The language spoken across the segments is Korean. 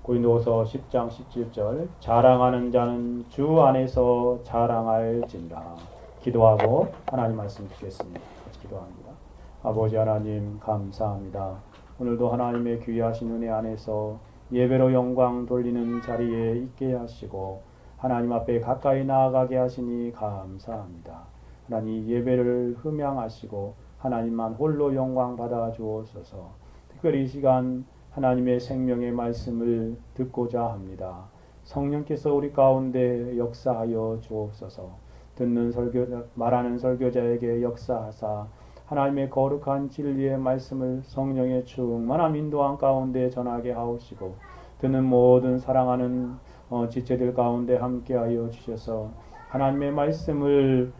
고린도후서 10장 17절 자랑하는 자는 주 안에서 자랑할지니라. 기도하고 하나님 말씀 듣겠습니다. 같이 기도합니다. 아버지 하나님 감사합니다. 오늘도 하나님의 귀하신 은혜 안에서 예배로 영광 돌리는 자리에 있게 하시고 하나님 앞에 가까이 나아가게 하시니 감사합니다. 하나님 예배를 흠양하시고 하나님만 홀로 영광 받아 주옵소서. 특별히 이 시간 하나님의 생명의 말씀을 듣고자 합니다. 성령께서 우리 가운데 역사하여 주옵소서. 듣는 설교자, 말하는 설교자에게 역사하사 하나님의 거룩한 진리의 말씀을 성령의 충만한 인도한 가운데 전하게 하옵시고 듣는 모든 사랑하는 지체들 가운데 함께하여 주셔서 하나님의 말씀을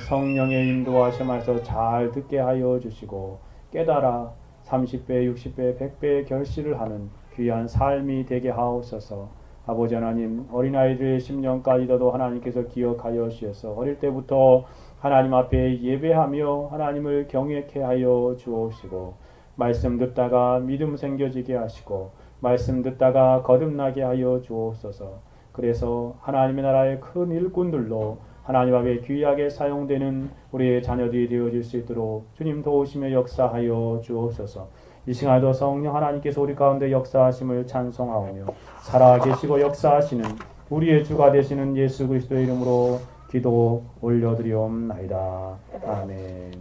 성령의 인도하심에서 잘 듣게 하여 주시고 깨달아 30배, 60배, 100배의 결실을 하는 귀한 삶이 되게 하옵소서. 아버지 하나님, 어린아이들의 심령까지도 하나님께서 기억하여 주셔서 어릴 때부터 하나님 앞에 예배하며 하나님을 경외케 하여 주옵시고 말씀 듣다가 믿음 생겨지게 하시고 말씀 듣다가 거듭나게 하여 주옵소서. 그래서 하나님의 나라의 큰 일꾼들로 하나님 앞에 귀하게 사용되는 우리의 자녀들이 되어질 수 있도록 주님 도우시며 역사하여 주옵소서. 이 시간에도 성령 하나님께서 우리 가운데 역사하심을 찬송하오며 살아계시고 역사하시는 우리의 주가 되시는 예수 그리스도의 이름으로 기도 올려드리옵나이다. 아멘.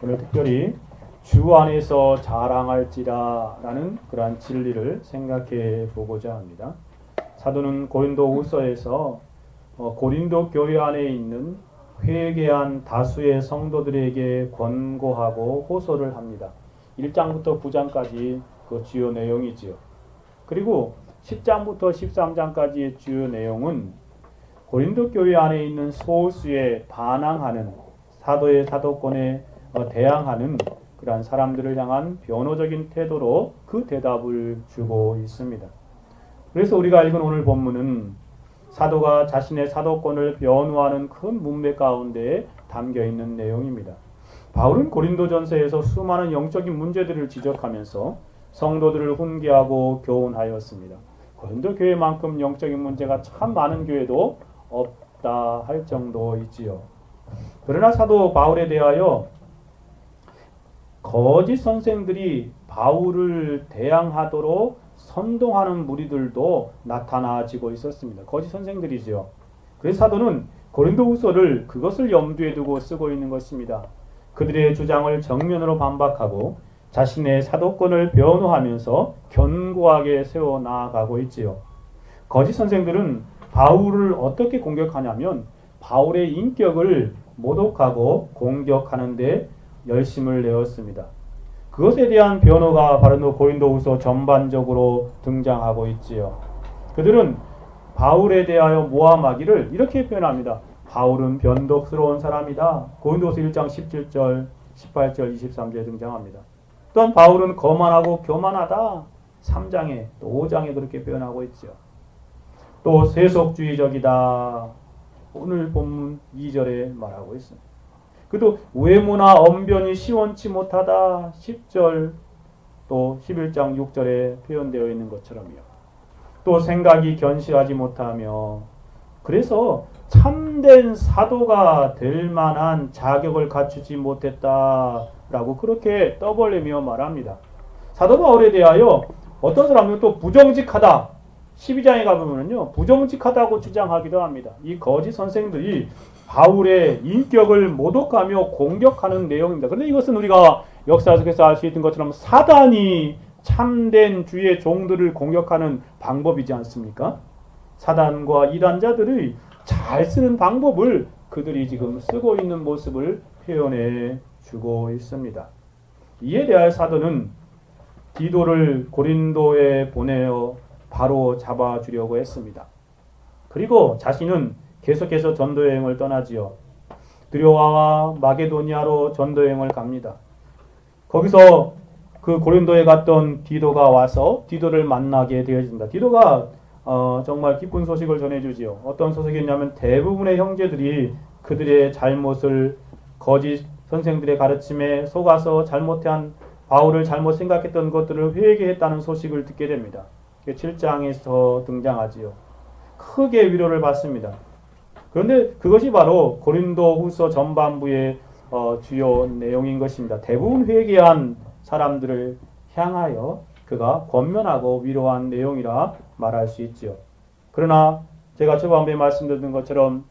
오늘 특별히 주 안에서 자랑할지라 라는 그러한 진리를 생각해 보고자 합니다. 사도는 고린도후서에서 고린도 교회 안에 있는 회개한 다수의 성도들에게 권고하고 호소를 합니다. 1장부터 9장까지 그 주요 내용이지요. 그리고 10장부터 13장까지의 주요 내용은 고린도 교회 안에 있는 소수에 반항하는 사도의 사도권에 대항하는 그러한 사람들을 향한 변호적인 태도로 그 대답을 주고 있습니다. 그래서 우리가 읽은 오늘 본문은 사도가 자신의 사도권을 변호하는 큰 문맥 가운데 담겨 있는 내용입니다. 바울은 고린도전서에서 수많은 영적인 문제들을 지적하면서 성도들을 훈계하고 교훈하였습니다. 고린도 교회만큼 영적인 문제가 참 많은 교회도 없다 할 정도이지요. 그러나 사도 바울에 대하여 거짓 선생들이 바울을 대항하도록 선동하는 무리들도 나타나지고 있었습니다. 거짓 선생들이지요. 그래서 사도는 고린도후서를 그것을 염두에 두고 쓰고 있는 것입니다. 그들의 주장을 정면으로 반박하고 자신의 사도권을 변호하면서 견고하게 세워 나아가고 있지요. 거짓 선생들은 바울을 어떻게 공격하냐면 바울의 인격을 모독하고 공격하는 데 열심을 내었습니다. 그것에 대한 변호가 바로 고린도후서 전반적으로 등장하고 있지요. 그들은 바울에 대하여 모함하기를 이렇게 표현합니다. 바울은 변덕스러운 사람이다. 고린도후서 1장 17절, 18절, 23절에 등장합니다. 또한 바울은 거만하고 교만하다. 3장에 또 5장에 그렇게 표현하고 있죠. 또 세속주의적이다. 오늘 본문 2절에 말하고 있습니다. 그도 외모나 언변이 시원치 못하다. 10절 또 11장 6절에 표현되어 있는 것처럼요. 또 생각이 견실하지 못하며 그래서 참된 사도가 될 만한 자격을 갖추지 못했다라고 그렇게 떠벌리며 말합니다. 사도 바울에 대하여 어떤 사람은 또 부정직하다. 12장에 가보면요. 부정직하다고 주장하기도 합니다. 이 거짓 선생들이 바울의 인격을 모독하며 공격하는 내용입니다. 그런데 이것은 우리가 역사 속에서 알 수 있는 것처럼 사단이 참된 주의 종들을 공격하는 방법이지 않습니까? 사단과 이단자들이 잘 쓰는 방법을 그들이 지금 쓰고 있는 모습을 표현해 주고 있습니다. 이에 대하여 사도는 디도를 고린도에 보내어 바로 잡아주려고 했습니다. 그리고 자신은 계속해서 전도여행을 떠나지요. 드로아와 마게도니아로 전도여행을 갑니다. 거기서 그 고린도에 갔던 디도가 와서 디도를 만나게 되어집니다. 디도가 정말 기쁜 소식을 전해주지요. 어떤 소식이냐면 대부분의 형제들이 그들의 잘못을 거짓 선생들의 가르침에 속아서 잘못한 바울을 잘못 생각했던 것들을 회개했다는 소식을 듣게 됩니다. 7장에서 등장하지요. 크게 위로를 받습니다. 그런데 그것이 바로 고린도 후서 전반부의 주요 내용인 것입니다. 대부분 회개한 사람들을 향하여 그가 권면하고 위로한 내용이라 말할 수 있죠. 그러나 제가 초반부에 말씀드린 것처럼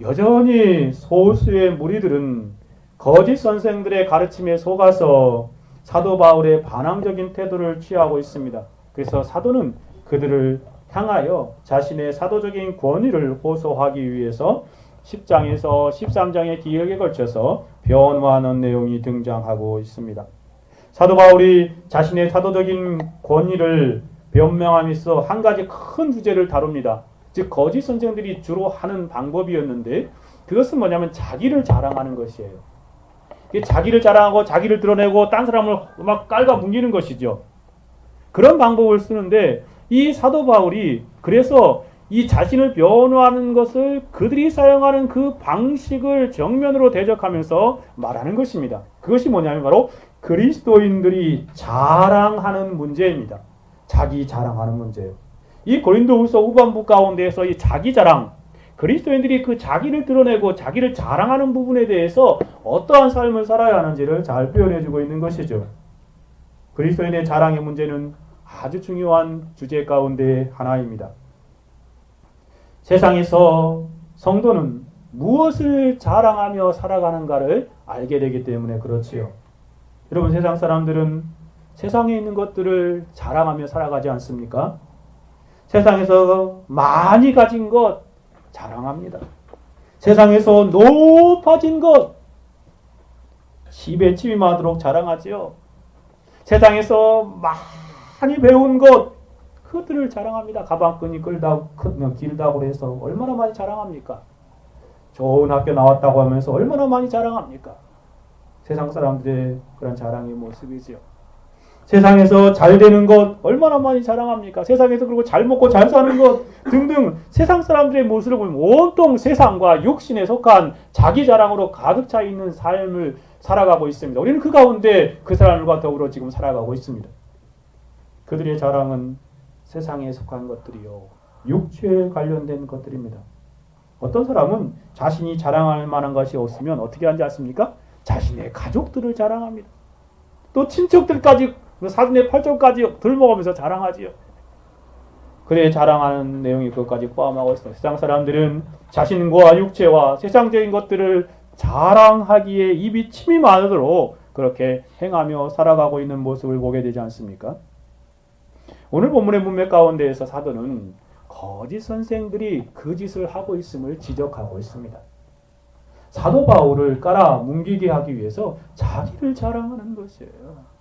여전히 소수의 무리들은 거짓 선생들의 가르침에 속아서 사도 바울의 반항적인 태도를 취하고 있습니다. 그래서 사도는 그들을 향하여 자신의 사도적인 권위를 호소하기 위해서 10장에서 13장의 기억에 걸쳐서 변화하는 내용이 등장하고 있습니다. 사도 바울이 자신의 사도적인 권위를 변명하면서 한 가지 큰 주제를 다룹니다. 즉 거짓 선생들이 주로 하는 방법이었는데 그것은 뭐냐면 자기를 자랑하는 것이에요. 자기를 자랑하고 자기를 드러내고 딴 사람을 막 깔아뭉개는 것이죠. 그런 방법을 쓰는데 이 사도 바울이 그래서 이 자신을 변호하는 것을 그들이 사용하는 그 방식을 정면으로 대적하면서 말하는 것입니다. 그것이 뭐냐면 바로 그리스도인들이 자랑하는 문제입니다. 자기 자랑하는 문제예요. 이 고린도후서 후반부 가운데에서 이 자기 자랑, 그리스도인들이 그 자기를 드러내고 자기를 자랑하는 부분에 대해서 어떠한 삶을 살아야 하는지를 잘 표현해주고 있는 것이죠. 그리스도인의 자랑의 문제는 아주 중요한 주제 가운데 하나입니다. 세상에서 성도는 무엇을 자랑하며 살아가는가를 알게 되기 때문에 그렇지요. 여러분, 세상 사람들은 세상에 있는 것들을 자랑하며 살아가지 않습니까? 세상에서 많이 가진 것 자랑합니다. 세상에서 높아진 것 집에 침임하도록 자랑하지요. 세상에서 많이 배운 것 그들을 자랑합니다. 가방끈이 길다고 해서 얼마나 많이 자랑합니까? 좋은 학교 나왔다고 하면서 얼마나 많이 자랑합니까? 세상 사람들의 그런 자랑의 모습이지요. 세상에서 잘 되는 것 얼마나 많이 자랑합니까? 세상에서 그리고 잘 먹고 잘 사는 것 등등 세상 사람들의 모습을 보면 온통 세상과 육신에 속한 자기 자랑으로 가득 차 있는 삶을 살아가고 있습니다. 우리는 그 가운데 그 사람들과 더불어 지금 살아가고 있습니다. 그들의 자랑은 세상에 속한 것들이요. 육체에 관련된 것들입니다. 어떤 사람은 자신이 자랑할 만한 것이 없으면 어떻게 하는지 아십니까? 자신의 가족들을 자랑합니다. 또 친척들까지 사돈의 팔촌까지 들먹으면서 자랑하지요. 그래 자랑하는 내용이 그것까지 포함하고 있습니다. 세상 사람들은 자신과 육체와 세상적인 것들을 자랑하기에 입이 침이 많도록 그렇게 행하며 살아가고 있는 모습을 보게 되지 않습니까? 오늘 본문의 문맥 가운데에서 사도는 거짓 선생들이 그 짓을 하고 있음을 지적하고 있습니다. 사도 바울을 깔아 뭉개게 하기 위해서 자기를 자랑하는 것이에요.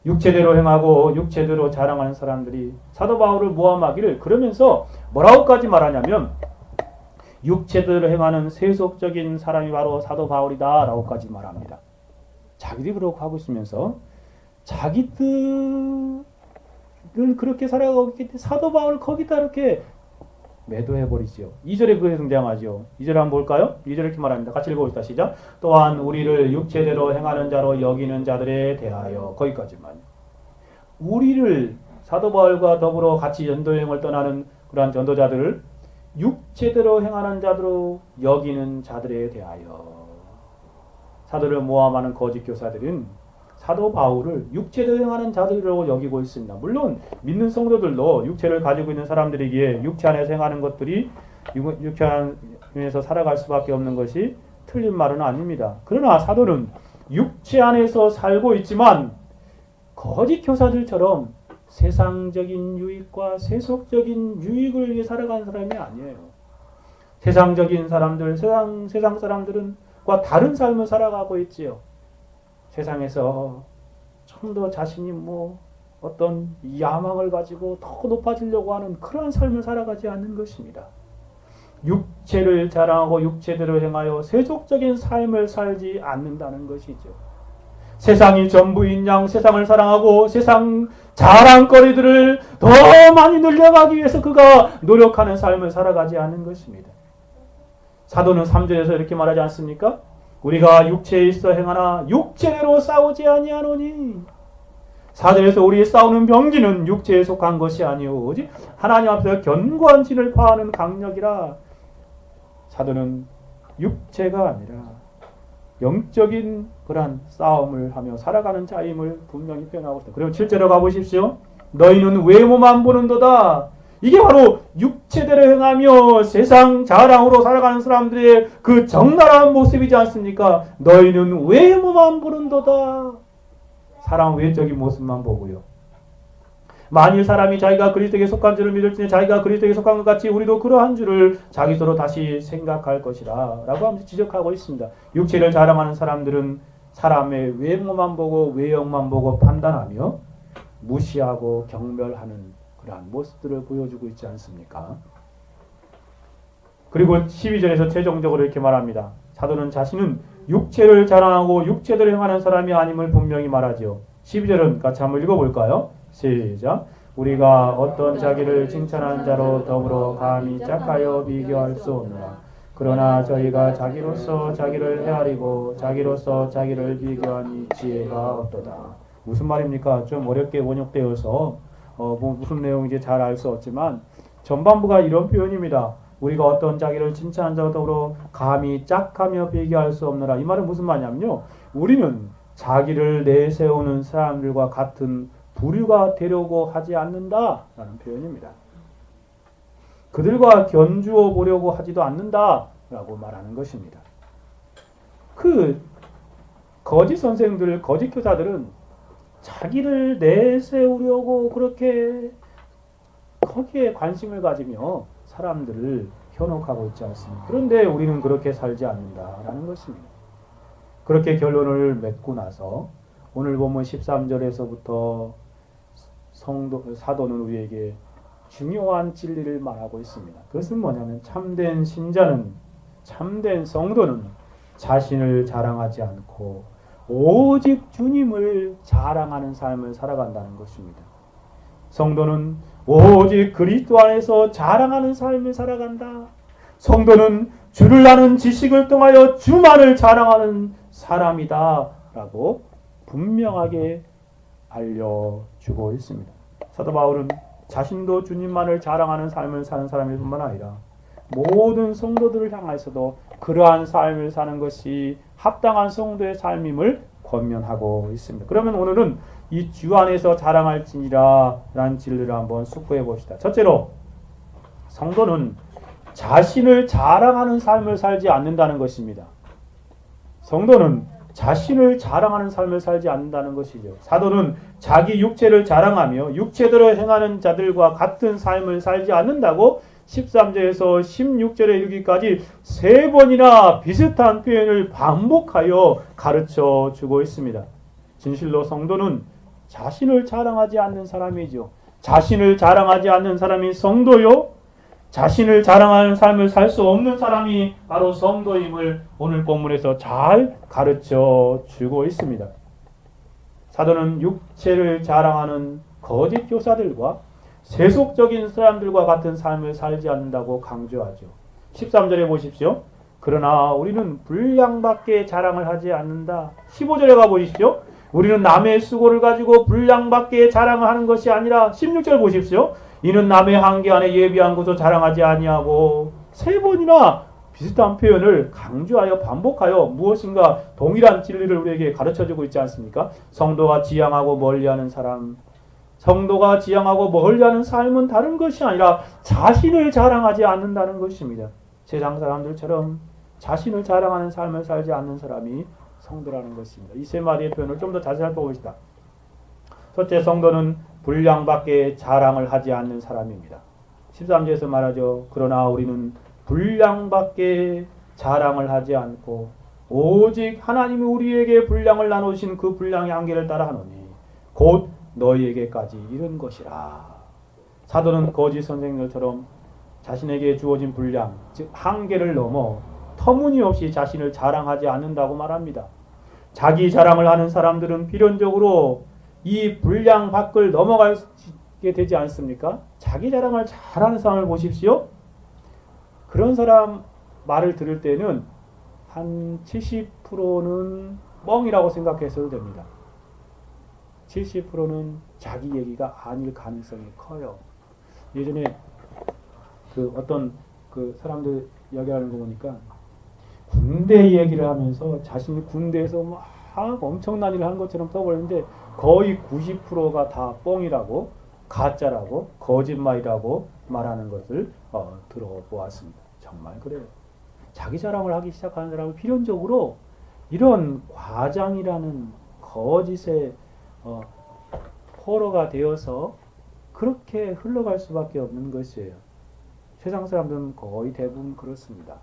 육체대로 행하고 육체대로 자랑하는 사람들이 사도 바울을 모함하기를 그러면서 뭐라고까지 말하냐면 육체대로 행하는 세속적인 사람이 바로 사도 바울이다 라고까지 말합니다. 자기들이 그렇게 하고 있으면서 자기들은 그렇게 살아가고 있기 때문에 사도 바울을 거기다 이렇게 매도해버리지요. 2절에 그게 등장하죠. 2절 한번 볼까요? 2절 이렇게 말합니다. 같이 읽어봅시다. 시작. 또한 우리를 육체대로 행하는 자로 여기는 자들에 대하여 거기까지만. 우리를 사도 바울과 더불어 같이 전도여행을 떠나는 그러한 전도자들을 육체대로 행하는 자로 여기는 자들에 대하여. 사도를 모함하는 거짓 교사들은 사도 바울을 육체대로 행하는 자들로 여기고 있습니다. 물론 믿는 성도들도 육체를 가지고 있는 사람들에게 육체 안에서 행하는 것들이 육체 안에서 살아갈 수밖에 없는 것이 틀린 말은 아닙니다. 그러나 사도는 육체 안에서 살고 있지만 거짓 교사들처럼 세상적인 유익과 세속적인 유익을 위해 살아가는 사람이 아니에요. 세상적인 사람들, 세상 사람들과 다른 삶을 살아가고 있지요. 세상에서 좀 더 자신이 어떤 야망을 가지고 더 높아지려고 하는 그러한 삶을 살아가지 않는 것입니다. 육체를 자랑하고 육체대로 행하여 세속적인 삶을 살지 않는다는 것이죠. 세상이 전부인 양 세상을 사랑하고 세상 자랑거리들을 더 많이 늘려가기 위해서 그가 노력하는 삶을 살아가지 않는 것입니다. 사도는 3절에서 이렇게 말하지 않습니까? 우리가 육체에 있어 행하나 육체대로 싸우지 아니하노니. 사전에서 우리 싸우는 병기는 육체에 속한 것이 아니오 오직 하나님 앞에서 견고한 진을 파하는 강력이라. 사도는 육체가 아니라 영적인 그러한 싸움을 하며 살아가는 자임을 분명히 표현하고 있다. 그리고 7절로 가보십시오. 너희는 외모만 보는도다. 이게 바로 육체대로 행하며 세상 자랑으로 살아가는 사람들의 그 적나라한 모습이지 않습니까? 너희는 외모만 보는도다. 사람 외적인 모습만 보고요. 만일 사람이 자기가 그리스도에게 속한 줄을 믿을지니 자기가 그리스도에게 속한 것 같이 우리도 그러한 줄을 자기 서로 다시 생각할 것이라 라고 하면서 지적하고 있습니다. 육체를 자랑하는 사람들은 사람의 외모만 보고 외형만 보고 판단하며 무시하고 경멸하는 그러한 모습들을 보여주고 있지 않습니까? 그리고 12절에서 최종적으로 이렇게 말합니다. 사도는 자신은 육체를 자랑하고 육체대로 행하는 사람이 아님을 분명히 말하죠. 12절은 같이 한번 읽어볼까요? 시작. 우리가 어떤 자기를 칭찬하는 자로 더불어 감히 짝하여 비교할 수 없노라. 그러나 저희가 자기로서 자기를 헤아리고 자기로서 자기를 비교하니 지혜가 없도다. 무슨 말입니까? 좀 어렵게 번역되어서 무슨 내용인지 잘 알 수 없지만 전반부가 이런 표현입니다. 우리가 어떤 자기를 칭찬한 자로 더불어 감히 짝하며 비교할 수 없느라. 이 말은 무슨 말이냐면요. 우리는 자기를 내세우는 사람들과 같은 부류가 되려고 하지 않는다라는 표현입니다. 그들과 견주어 보려고 하지도 않는다라고 말하는 것입니다. 그 거짓 선생들, 거짓 교사들은 자기를 내세우려고 그렇게 거기에 관심을 가지며 사람들을 현혹하고 있지 않습니까? 그런데 우리는 그렇게 살지 않는다라는 것입니다. 그렇게 결론을 맺고 나서 오늘 본문 13절에서부터 사도는 우리에게 중요한 진리를 말하고 있습니다. 그것은 뭐냐면 참된 신자는, 참된 성도는 자신을 자랑하지 않고 오직 주님을 자랑하는 삶을 살아간다는 것입니다. 성도는 오직 그리스도 안에서 자랑하는 삶을 살아간다. 성도는 주를 아는 지식을 통하여 주만을 자랑하는 사람이다 라고 분명하게 알려주고 있습니다. 사도 바울은 자신도 주님만을 자랑하는 삶을 사는 사람일 뿐만 아니라 모든 성도들을 향해서도 그러한 삶을 사는 것이 합당한 성도의 삶임을 권면하고 있습니다. 그러면 오늘은 이 주 안에서 자랑할지니라 라는 진리를 한번 숙고해 봅시다. 첫째로 성도는 자신을 자랑하는 삶을 살지 않는다는 것입니다. 성도는 자신을 자랑하는 삶을 살지 않는다는 것이죠. 사도는 자기 육체를 자랑하며 육체대로 행하는 자들과 같은 삶을 살지 않는다고 13절에서 16절에 이르기까지 3번이나 비슷한 표현을 반복하여 가르쳐 주고 있습니다. 진실로 성도는 자신을 자랑하지 않는 사람이죠. 자신을 자랑하지 않는 사람이 성도요. 자신을 자랑하는 삶을 살 수 없는 사람이 바로 성도임을 오늘 본문에서 잘 가르쳐 주고 있습니다. 사도는 육체를 자랑하는 거짓 교사들과 세속적인 사람들과 같은 삶을 살지 않는다고 강조하죠. 13절에 보십시오. 그러나 우리는 분량밖에 자랑을 하지 않는다. 15절에 가보십시오. 우리는 남의 수고를 가지고 분량밖에 자랑을 하는 것이 아니라 16절 보십시오. 이는 남의 한계 안에 예비한 것도 자랑하지 아니하고 3번이나 비슷한 표현을 강조하여 반복하여 무엇인가 동일한 진리를 우리에게 가르쳐주고 있지 않습니까? 성도가 지향하고 멀리하는 사람, 성도가 지향하고 멀리하는 삶은 다른 것이 아니라 자신을 자랑하지 않는다는 것입니다. 세상 사람들처럼 자신을 자랑하는 삶을 살지 않는 사람이 성도라는 것입니다. 이 3마디의 표현을 좀 더 자세히 살펴봅시다. 첫째, 성도는 분량밖에 자랑을 하지 않는 사람입니다. 13절에서 말하죠. 그러나 우리는 분량밖에 자랑을 하지 않고 오직 하나님이 우리에게 분량을 나누신 그 분량의 한계를 따라 하노니 곧 너희에게까지 이른 것이라. 사도는 거짓 선생들처럼 자신에게 주어진 분량, 즉 한계를 넘어 터무니없이 자신을 자랑하지 않는다고 말합니다. 자기 자랑을 하는 사람들은 필연적으로 이 분량 밖을 넘어가게 되지 않습니까? 자기 자랑을 잘하는 사람을 보십시오. 그런 사람 말을 들을 때는 한 70%는 뻥이라고 생각해서도 됩니다. 70%는 자기 얘기가 아닐 가능성이 커요. 예전에 그 어떤 그 사람들 이야기하는 거 보니까 군대 얘기를 하면서 자신이 군대에서 막 엄청난 일을 한 것처럼 써버렸는데 거의 90%가 다 뻥이라고, 가짜라고, 거짓말이라고 말하는 것을 들어보았습니다. 정말 그래요. 자기 자랑을 하기 시작하는 사람은 필연적으로 이런 과장이라는 거짓의 포로가 되어서 그렇게 흘러갈 수밖에 없는 것이에요. 세상 사람들은 거의 대부분 그렇습니다.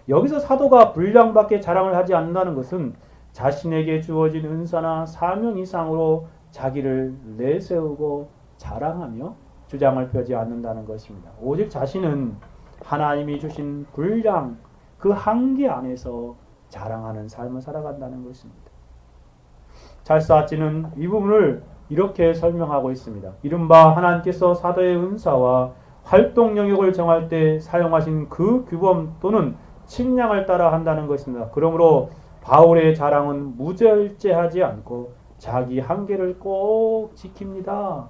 여기서 사도가 분량밖에 자랑을 하지 않는다는 것은 자신에게 주어진 은사나 사명 이상으로 자기를 내세우고 자랑하며 주장을 펴지 않는다는 것입니다. 오직 자신은 하나님이 주신 분량 그 한계 안에서 자랑하는 삶을 살아간다는 것입니다. 찰스아치는 이 부분을 이렇게 설명하고 있습니다. 이른바 하나님께서 사도의 은사와 활동 영역을 정할 때 사용하신 그 규범 또는 측량을 따라 한다는 것입니다. 그러므로 바울의 자랑은 무절제하지 않고 자기 한계를 꼭 지킵니다.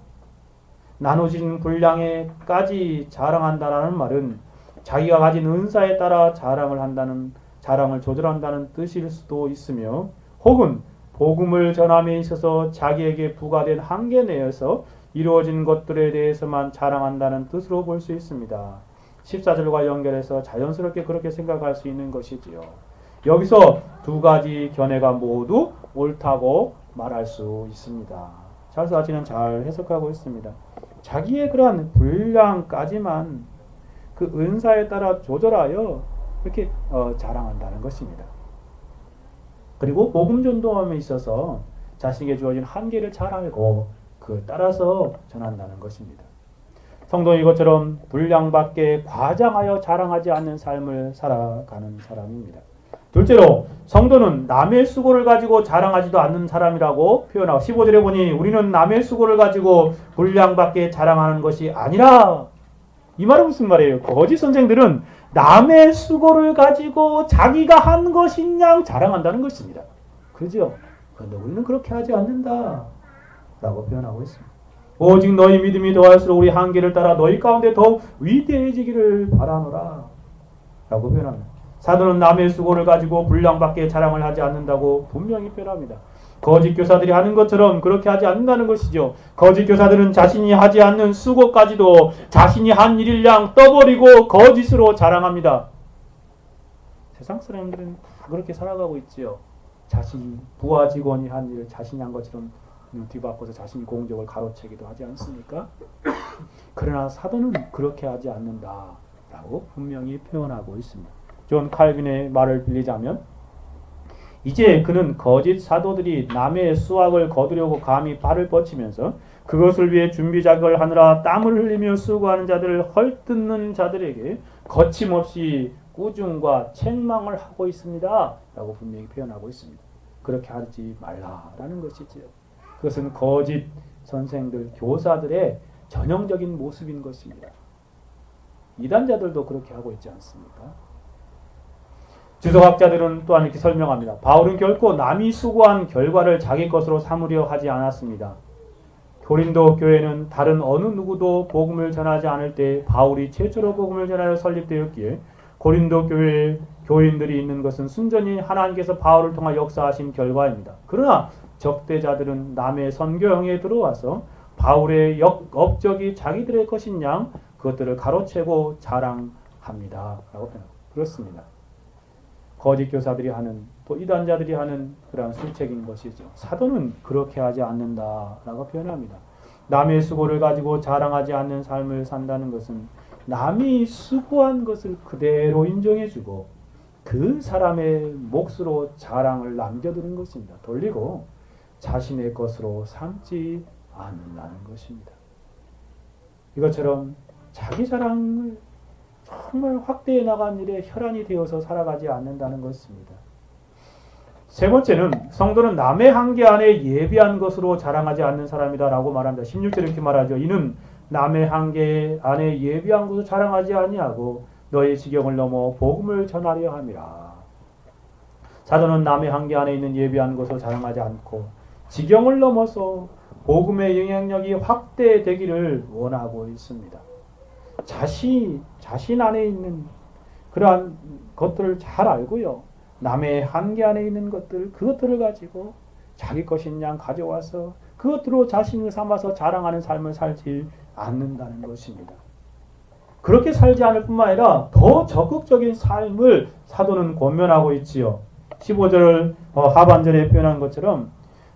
나누신 분량에까지 자랑한다는 말은 자기가 가진 은사에 따라 자랑을 조절한다는 뜻일 수도 있으며, 혹은 복음을 전함에 있어서 자기에게 부과된 한계 내에서 이루어진 것들에 대해서만 자랑한다는 뜻으로 볼 수 있습니다. 14절과 연결해서 자연스럽게 그렇게 생각할 수 있는 것이지요. 여기서 두 가지 견해가 모두 옳다고 말할 수 있습니다. 찰스아치는 잘 해석하고 있습니다. 자기의 그러한 분량까지만 그 은사에 따라 조절하여 이렇게 자랑한다는 것입니다. 그리고 복음 전도함에 있어서 자신에게 주어진 한계를 잘 알고 그 따라서 전한다는 것입니다. 성도는 이것처럼 분량밖에 과장하여 자랑하지 않는 삶을 살아가는 사람입니다. 둘째로 성도는 남의 수고를 가지고 자랑하지도 않는 사람이라고 표현하고, 15절에 보니 우리는 남의 수고를 가지고 분량밖에 자랑하는 것이 아니라, 이 말은 무슨 말이에요? 거짓 선생들은 남의 수고를 가지고 자기가 한 것인 양 자랑한다는 것입니다. 그죠? 그런데 우리는 그렇게 하지 않는다 라고 표현하고 있습니다. 오직 너희 믿음이 더할수록 우리 한계를 따라 너희 가운데 더욱 위대해지기를 바라노라 라고 표현합니다. 사도는 남의 수고를 가지고 분량밖에 자랑을 하지 않는다고 분명히 표현합니다. 거짓 교사들이 하는 것처럼 그렇게 하지 않는다는 것이죠. 거짓 교사들은 자신이 하지 않는 수고까지도 자신이 한 일일량 떠버리고 거짓으로 자랑합니다. 세상 사람들은 다 그렇게 살아가고 있지요. 자신이 부하 직원이 한 일을 자신이 한 것처럼 뒤바꿔서 자신이 공적을 가로채기도 하지 않습니까? 그러나 사도는 그렇게 하지 않는다라고 분명히 표현하고 있습니다. 존 칼빈의 말을 빌리자면, 이제 그는 거짓 사도들이 남의 수확을 거두려고 감히 발을 뻗치면서 그것을 위해 준비 작업을 하느라 땀을 흘리며 수고하는 자들을 헐뜯는 자들에게 거침없이 꾸중과 책망을 하고 있습니다 라고 분명히 표현하고 있습니다. 그렇게 하지 말라라는 것이지요. 그것은 거짓 선생들, 교사들의 전형적인 모습인 것입니다. 이단자들도 그렇게 하고 있지 않습니까? 주석학자들은 또한 이렇게 설명합니다. 바울은 결코 남이 수고한 결과를 자기 것으로 삼으려 하지 않았습니다. 고린도 교회는 다른 어느 누구도 복음을 전하지 않을 때 바울이 최초로 복음을 전하여 설립되었기에 고린도 교회에 교인들이 있는 것은 순전히 하나님께서 바울을 통해 역사하신 결과입니다. 그러나 적대자들은 남의 선교형에 들어와서 바울의 업적이 자기들의 것인 양 그것들을 가로채고 자랑합니다. 라고 그렇습니다. 거짓 교사들이 하는, 또 이단자들이 하는 그런 술책인 것이죠. 사도는 그렇게 하지 않는다라고 표현합니다. 남의 수고를 가지고 자랑하지 않는 삶을 산다는 것은 남이 수고한 것을 그대로 인정해주고 그 사람의 몫으로 자랑을 남겨두는 것입니다. 돌리고 자신의 것으로 삼지 않는다는 것입니다. 이것처럼 자기 자랑을 정말 확대해 나간 일에 혈안이 되어서 살아가지 않는다는 것입니다. 세 번째는 성도는 남의 한계 안에 예비한 것으로 자랑하지 않는 사람이다라고 말합니다. 16절에 이렇게 말하죠. 이는 남의 한계 안에 예비한 것을 자랑하지 아니하고 너의 지경을 넘어 복음을 전하려 함이라. 사도는 남의 한계 안에 있는 예비한 것을 자랑하지 않고 지경을 넘어서 복음의 영향력이 확대되기를 원하고 있습니다. 자신 안에 있는 그러한 것들을 잘 알고요. 남의 한계 안에 있는 것들, 그것들을 가지고 자기 것인 양 가져와서 그것으로 자신을 삼아서 자랑하는 삶을 살지 않는다는 것입니다. 그렇게 살지 않을 뿐만 아니라 더 적극적인 삶을 사도는 권면하고 있지요. 15절 하반절에 표현한 것처럼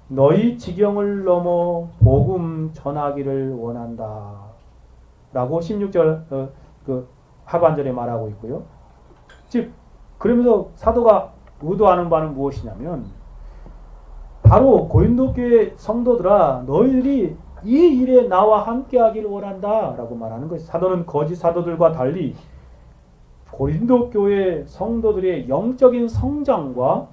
너희 지경을 넘어 복음 전하기를 원한다 라고 16절 그 하반절에 말하고 있고요. 즉 그러면서 사도가 의도하는 바는 무엇이냐면 바로 고린도 교회 성도들아 너희들이 이 일에 나와 함께하기를 원한다 라고 말하는 것이 사도는 거짓 사도들과 달리 고린도 교회 성도들의 영적인 성장과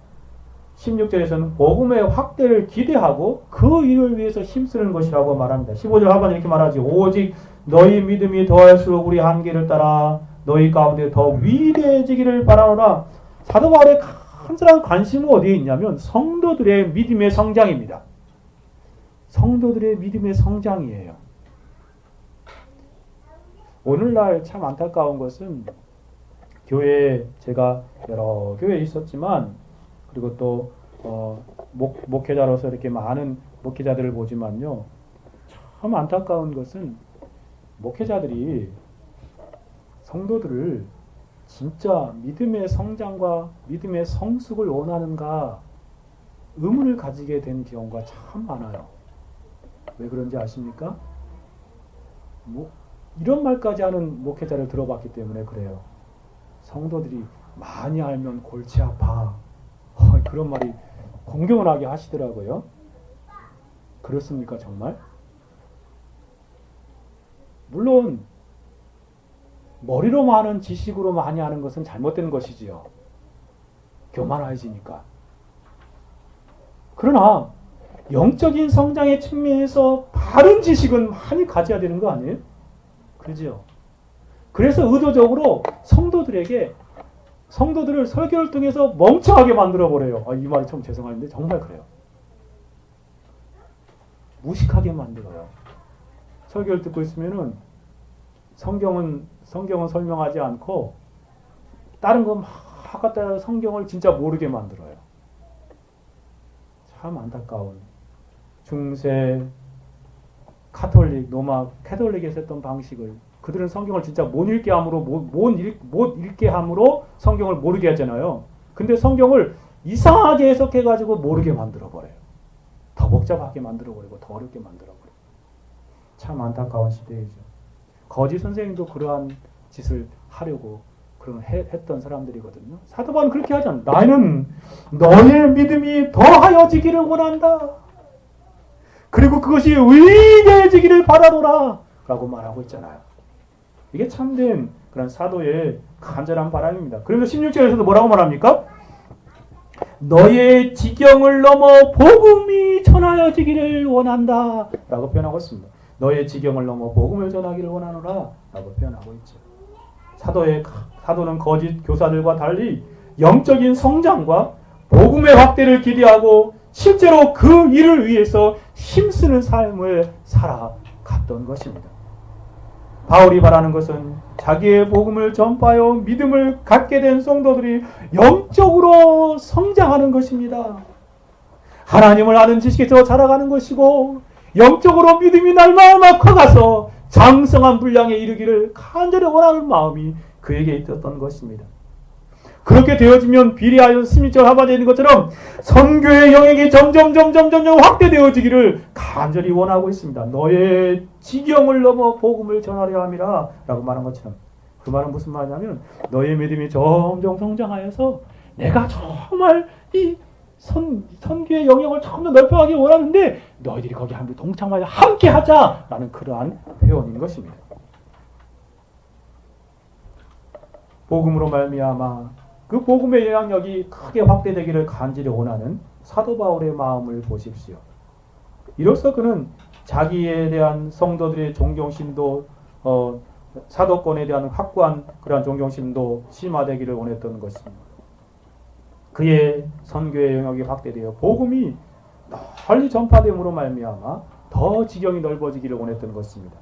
16절에서는 복음의 확대를 기대하고 그 일을 위해서 힘쓰는 것이라고 말합니다. 15절 하반에 이렇게 말하지. 오직 너희 믿음이 더할수록 우리 한계를 따라 너희 가운데 더 위대해지기를 바라노라. 사도 바울의 간절한 관심은 어디에 있냐면 성도들의 믿음의 성장입니다. 성도들의 믿음의 성장이에요. 오늘날 참 안타까운 것은 교회에 제가 여러 교회에 있었지만 그리고 또 목회자로서 이렇게 많은 목회자들을 보지만요. 참 안타까운 것은 목회자들이 성도들을 진짜 믿음의 성장과 믿음의 성숙을 원하는가 의문을 가지게 된 경우가 참 많아요. 왜 그런지 아십니까? 이런 말까지 하는 목회자를 들어봤기 때문에 그래요. 성도들이 많이 알면 골치 아파. 그런 말이 공경하게 하시더라고요. 그렇습니까 정말? 물론 머리로 많은 지식으로 많이 하는 것은 잘못된 것이지요. 교만해지니까. 그러나 영적인 성장의 측면에서 바른 지식은 많이 가져야 되는 거 아니에요? 그러지요. 그래서 의도적으로 성도들을 설교를 통해서 멍청하게 만들어버려요. 이 말이 참 죄송한데 정말 그래요. 무식하게 만들어요. 설교를 듣고 있으면은 성경은 설명하지 않고 다른 거 막 갖다 성경을 진짜 모르게 만들어요. 참 안타까운 중세 로마 캐톨릭에서 했던 방식을 그들은 성경을 진짜 못 읽게 함으로 성경을 모르게 하잖아요. 근데 성경을 이상하게 해석해가지고 모르게 만들어버려요. 더 복잡하게 만들어버리고 더 어렵게 만들어버려요. 참 안타까운 시대이죠. 거짓 선생님도 그러한 짓을 하려고 했던 사람들이거든요. 사도 바울은 그렇게 하지 않아요. 나는 너의 믿음이 더하여지기를 원한다. 그리고 그것이 위대해지기를 바라노라 라고 말하고 있잖아요. 이게 참된 그런 사도의 간절한 바람입니다. 그래서 16절에서도 뭐라고 말합니까? 너의 지경을 넘어 복음이 전하여지기를 원한다 라고 표현하고 있습니다. 너의 지경을 넘어 복음을 전하기를 원하노라 라고 표현하고 있죠. 사도는 거짓 교사들과 달리 영적인 성장과 복음의 확대를 기대하고 실제로 그 일을 위해서 힘쓰는 삶을 살아갔던 것입니다. 바울이 바라는 것은 자기의 복음을 전파하여 믿음을 갖게 된 성도들이 영적으로 성장하는 것입니다. 하나님을 아는 지식에서 자라가는 것이고 영적으로 믿음이 날마다 커가서 장성한 분량에 이르기를 간절히 원하는 마음이 그에게 있었던 것입니다. 그렇게 되어지면 비례하여 16절 하반절에 있는 것처럼 선교의 영역이 점점 확대되어지기를 간절히 원하고 있습니다. 너의 지경을 넘어 복음을 전하려 함이라 라고 말한 것처럼 그 말은 무슨 말이냐면 너의 믿음이 점점 성장하여서 내가 정말 이 선교의 영역을 조금 더 넓혀가길 원하는데 너희들이 거기 함께 동참하여 함께 하자라는 그러한 표현인 것입니다. 복음으로 말미암아 그 복음의 영향력이 크게 확대되기를 간절히 원하는 사도 바울의 마음을 보십시오. 이로써 그는 자기에 대한 성도들의 존경심도 사도권에 대한 확고한 그러한 존경심도 심화되기를 원했던 것입니다. 그의 선교의 영역이 확대되어 복음이 널리 전파됨으로 말미암아 더 지경이 넓어지기를 원했던 것입니다.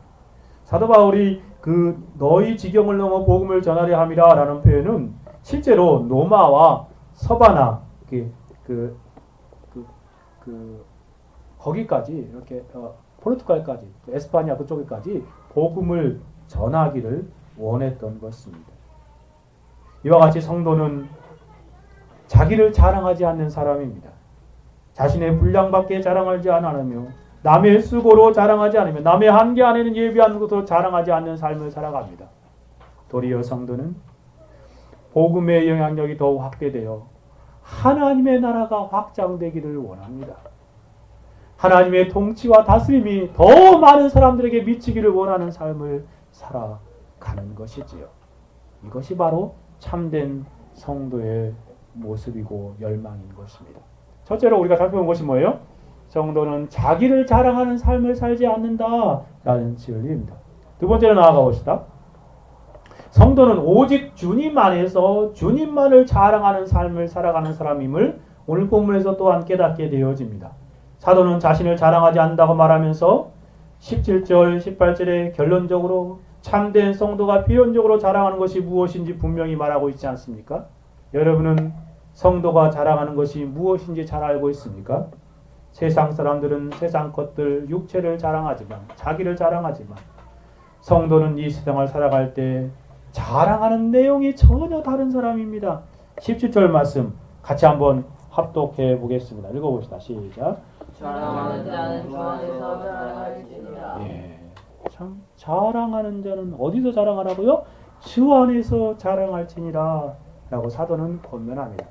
사도 바울이 그 너희 지경을 넘어 복음을 전하려 함이라 라는 표현은 실제로 로마와 서바나 거기까지 이렇게 포르투갈까지 에스파냐 그쪽에까지 복음을 전하기를 원했던 것입니다. 이와 같이 성도는 자기를 자랑하지 않는 사람입니다. 자신의 분량밖에 자랑하지 않으며 남의 수고로 자랑하지 않으며 남의 한계 안에는 예비한 것으로 자랑하지 않는 삶을 살아갑니다. 도리어 성도는 복음의 영향력이 더욱 확대되어 하나님의 나라가 확장되기를 원합니다. 하나님의 통치와 다스림이 더 많은 사람들에게 미치기를 원하는 삶을 살아가는 것이지요. 이것이 바로 참된 성도의 모습이고 열망인 것입니다. 첫째로 우리가 살펴본 것이 뭐예요? 성도는 자기를 자랑하는 삶을 살지 않는다라는 진리입니다. 두 번째로 나아가 봅시다. 성도는 오직 주님 안에서 주님만을 자랑하는 삶을 살아가는 사람임을 오늘 본문에서 또한 깨닫게 되어집니다. 사도는 자신을 자랑하지 않는다고 말하면서 17절, 18절에 결론적으로 참된 성도가 필연적으로 자랑하는 것이 무엇인지 분명히 말하고 있지 않습니까? 여러분은 성도가 자랑하는 것이 무엇인지 잘 알고 있습니까? 세상 사람들은 세상 것들, 육체를 자랑하지만, 자기를 자랑하지만 성도는 이 세상을 살아갈 때 자랑하는 내용이 전혀 다른 사람입니다. 17절 말씀 같이 한번 합독해 보겠습니다. 읽어봅시다. 시작. 자랑하는 자는 주 안에서 자랑할지니라. 예, 참 자랑하는 자는 어디서 자랑하라고요? 주 안에서 자랑할지니라 라고 사도는 권면합니다.